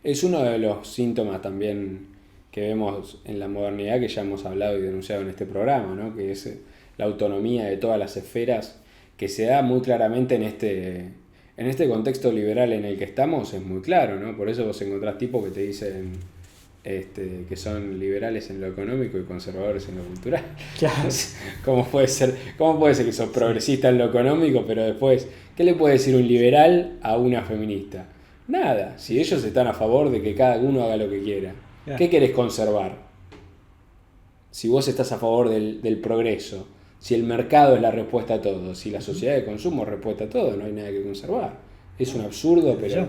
es uno de los síntomas también que vemos en la modernidad, que ya hemos hablado y denunciado en este programa, ¿no? Que es la autonomía de todas las esferas, que se da muy claramente en este contexto liberal en el que estamos, es muy claro, ¿no? Por eso vos encontrás tipos que te dicen que son liberales en lo económico y conservadores en lo cultural. Claro. ¿Cómo puede ser que sos progresista en lo económico, pero después, ¿qué le puede decir un liberal a una feminista? Nada, si ellos están a favor de que cada uno haga lo que quiera. Claro. ¿Qué querés conservar? Si vos estás a favor del progreso, si el mercado es la respuesta a todo, si la sociedad de consumo es respuesta a todo, no hay nada que conservar. Es un absurdo, pero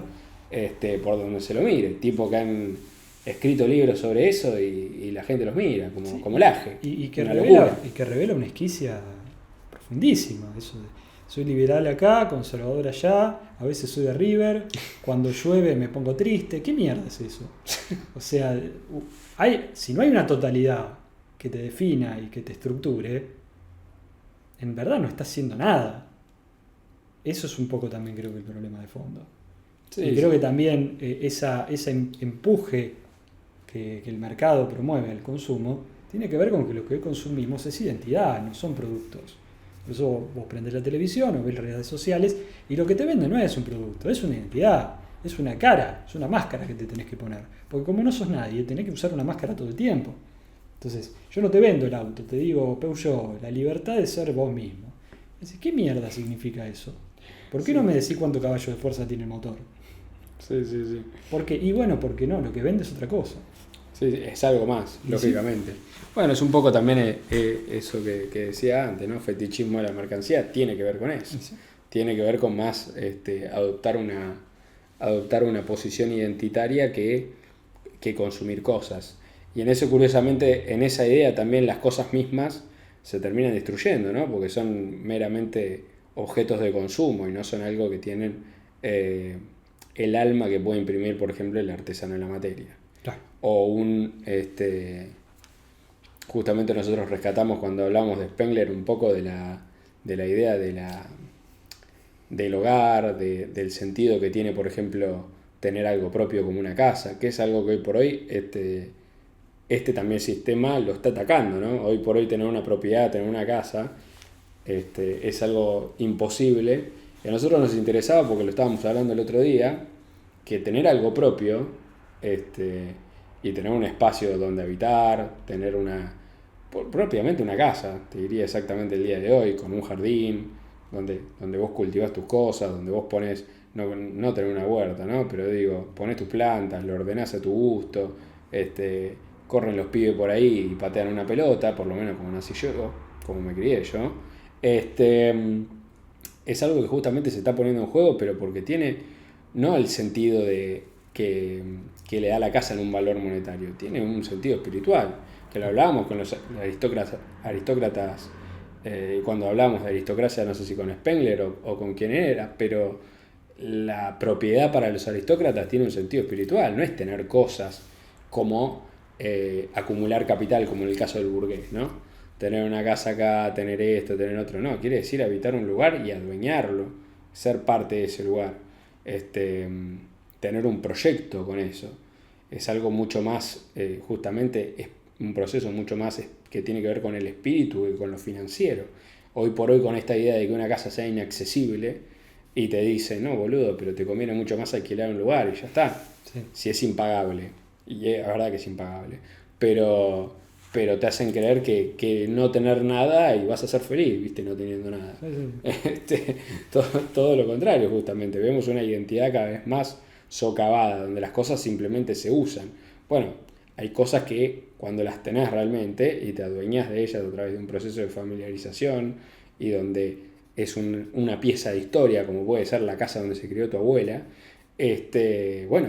por donde se lo mire. Tipo que han escrito libros sobre eso y la gente los mira como laje. Y que revela una esquicia profundísima. Eso soy liberal acá, conservador allá, a veces soy de River, cuando llueve me pongo triste. ¿Qué mierda es eso? O sea, si no hay una totalidad que te defina y que te estructure, en verdad no estás haciendo nada. Eso es un poco también creo que el problema de fondo. Sí, y creo que también ese empuje que el mercado promueve al consumo tiene que ver con que lo que hoy consumimos es identidad, no son productos. Por eso vos prendés la televisión o ves las redes sociales y lo que te venden no es un producto, es una identidad, es una cara, es una máscara que te tenés que poner. Porque como no sos nadie, tenés que usar una máscara todo el tiempo. Entonces, yo no te vendo el auto, te digo, Peugeot, la libertad de ser vos mismo. Entonces, ¿qué mierda significa eso? ¿Por qué no me decís cuánto caballo de fuerza tiene el motor? Sí. Porque, y bueno, porque no, lo que vende es otra cosa. Sí, es algo más, lógicamente. Sí. Bueno, es un poco también eso que decía antes, ¿no? Fetichismo de la mercancía tiene que ver con eso. Sí. Tiene que ver con más adoptar una posición identitaria que consumir cosas. Y en eso, curiosamente, en esa idea también las cosas mismas se terminan destruyendo, ¿no? Porque son meramente objetos de consumo y no son algo que tienen el alma que puede imprimir, por ejemplo, el artesano en la materia. Claro. O justamente nosotros rescatamos cuando hablamos de Spengler un poco de la idea del hogar, del sentido que tiene, por ejemplo, tener algo propio como una casa, que es algo que hoy por hoy también sistema lo está atacando, ¿no? Hoy por hoy tener una propiedad, tener una casa, es algo imposible. Y a nosotros nos interesaba, porque lo estábamos hablando el otro día, que tener algo propio, y tener un espacio donde habitar, tener propiamente una casa, te diría exactamente el día de hoy, con un jardín, donde vos cultivas tus cosas, donde vos pones, no tener una huerta, ¿no? Pero digo, pones tus plantas, lo ordenás a tu gusto, corren los pibes por ahí y patean una pelota, por lo menos como nací yo, como me crié yo. Es algo que justamente se está poniendo en juego, pero porque tiene no el sentido de que le da la casa en un valor monetario, tiene un sentido espiritual, que lo hablábamos con los aristócratas, cuando hablamos de aristocracia, no sé si con Spengler o con quién era, pero la propiedad para los aristócratas tiene un sentido espiritual, no es tener cosas como acumular capital, como en el caso del burgués, ¿no? Tener una casa acá, tener esto, tener otro, no, quiere decir habitar un lugar y adueñarlo, ser parte de ese lugar, tener un proyecto con eso, es algo mucho más, justamente es un proceso mucho más que tiene que ver con el espíritu que con lo financiero. Hoy por hoy, con esta idea de que una casa sea inaccesible y te dicen, no boludo, pero te conviene mucho más alquilar un lugar y ya está, sí. Si es impagable, y es verdad que es impagable, pero te hacen creer que no tener nada y vas a ser feliz, ¿viste? No teniendo nada. Sí. Todo lo contrario, justamente. Vemos una identidad cada vez más socavada, donde las cosas simplemente se usan. Bueno, hay cosas que cuando las tenés realmente y te adueñás de ellas a través de un proceso de familiarización y donde es una pieza de historia, como puede ser la casa donde se crió tu abuela, bueno,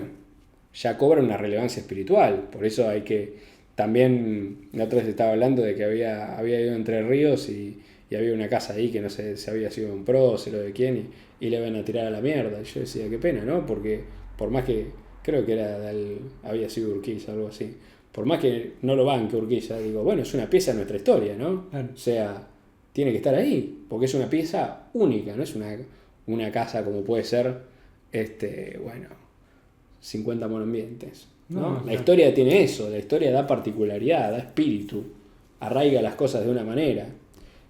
ya cobra una relevancia espiritual. Por eso hay que... También la otra vez estaba hablando de que había ido a Entre Ríos y había una casa ahí que no sé si había sido un prócer o de quién y le iban a tirar a la mierda. Y yo decía, qué pena, ¿no? Porque por más que, creo que había sido Urquiza, algo así, por más que no lo banque Urquiza, digo, bueno, es una pieza de nuestra historia, ¿no? O sea, tiene que estar ahí, porque es una pieza única, no es una casa como puede ser, 50 monoambientes. ¿No? La historia tiene eso, la historia da particularidad, da espíritu, arraiga las cosas de una manera,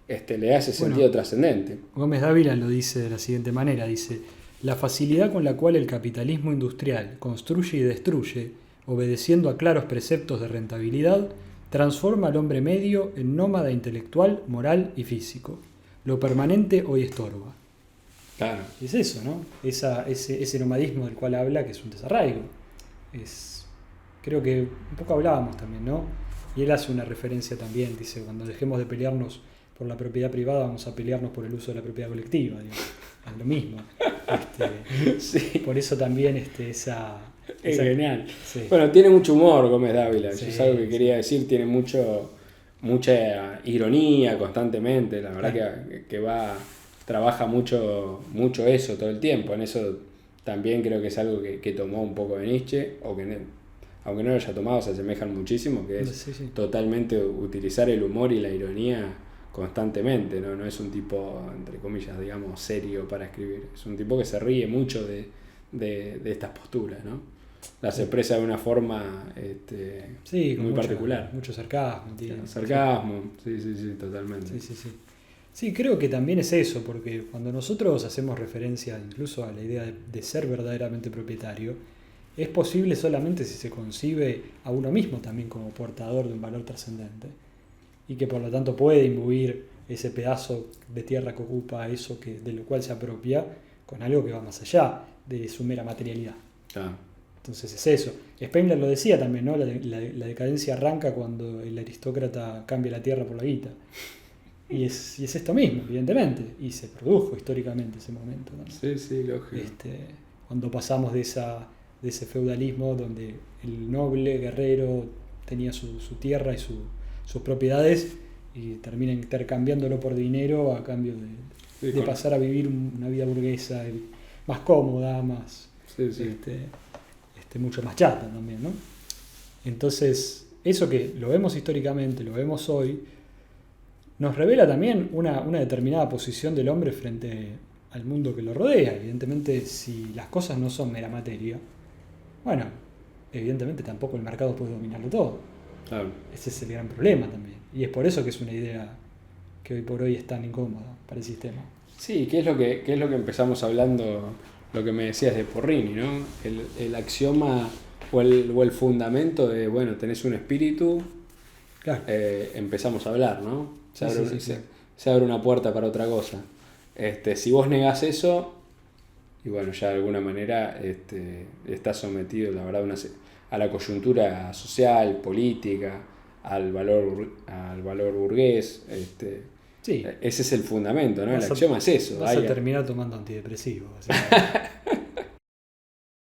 le da ese sentido trascendente. Gómez Dávila lo dice de la siguiente manera, dice, la facilidad con la cual el capitalismo industrial construye y destruye, obedeciendo a claros preceptos de rentabilidad, transforma al hombre medio en nómada intelectual, moral y físico. Lo permanente hoy estorba. Claro. Es eso, ¿no? Ese nomadismo del cual habla, que es un desarraigo. Creo que un poco hablábamos también, ¿no? Y él hace una referencia también, dice, cuando dejemos de pelearnos por la propiedad privada, vamos a pelearnos por el uso de la propiedad colectiva, digo, es lo mismo. Sí. Por eso también es genial. Sí. Bueno, tiene mucho humor Gómez Dávila, sí, es algo que quería decir, tiene mucha ironía constantemente, la verdad que va trabaja mucho eso todo el tiempo. En eso también creo que es algo que tomó un poco de Nietzsche, o que aunque no lo haya tomado, se asemejan muchísimo, que es Sí. totalmente utilizar el humor y la ironía constantemente, ¿no? No es un tipo, entre comillas, digamos, serio para escribir. Es un tipo que se ríe mucho de estas posturas, ¿no? Las expresa de una forma muy particular. Mucho sarcasmo. Sarcasmo, sí, totalmente. Sí, creo que también es eso, porque cuando nosotros hacemos referencia incluso a la idea de ser verdaderamente propietario, es posible solamente si se concibe a uno mismo también como portador de un valor trascendente, y que por lo tanto puede imbuir ese pedazo de tierra que ocupa, eso de lo cual se apropia, con algo que va más allá de su mera materialidad. Ah. Entonces es eso. Spengler lo decía también, ¿no? La decadencia arranca cuando el aristócrata cambia la tierra por la guita. Y es esto mismo, evidentemente. Y se produjo históricamente ese momento, ¿no? Sí, lógico. Cuando pasamos de ese feudalismo donde el noble guerrero tenía su tierra y sus propiedades y termina intercambiándolo por dinero a cambio de pasar a vivir una vida burguesa más cómoda, más mucho más chata también, ¿no? Entonces, eso que lo vemos históricamente, lo vemos hoy, nos revela también una determinada posición del hombre frente al mundo que lo rodea. Evidentemente, si las cosas no son mera materia, bueno, evidentemente tampoco el mercado puede dominarlo todo. Claro. Ese es el gran problema también. Y es por eso que es una idea que hoy por hoy es tan incómoda para el sistema. Sí, ¿qué es lo que empezamos hablando, lo que me decías de Porrini, ¿no? El axioma o el fundamento de, bueno, tenés un espíritu, claro. Empezamos a hablar, ¿no? Sí. Se abre una puerta para otra cosa. Si vos negás eso, y bueno, ya de alguna manera estás sometido, la verdad, a la coyuntura social, política, al valor burgués. Sí. Ese es el fundamento, ¿no? El axioma es eso. Vas a terminar tomando antidepresivos.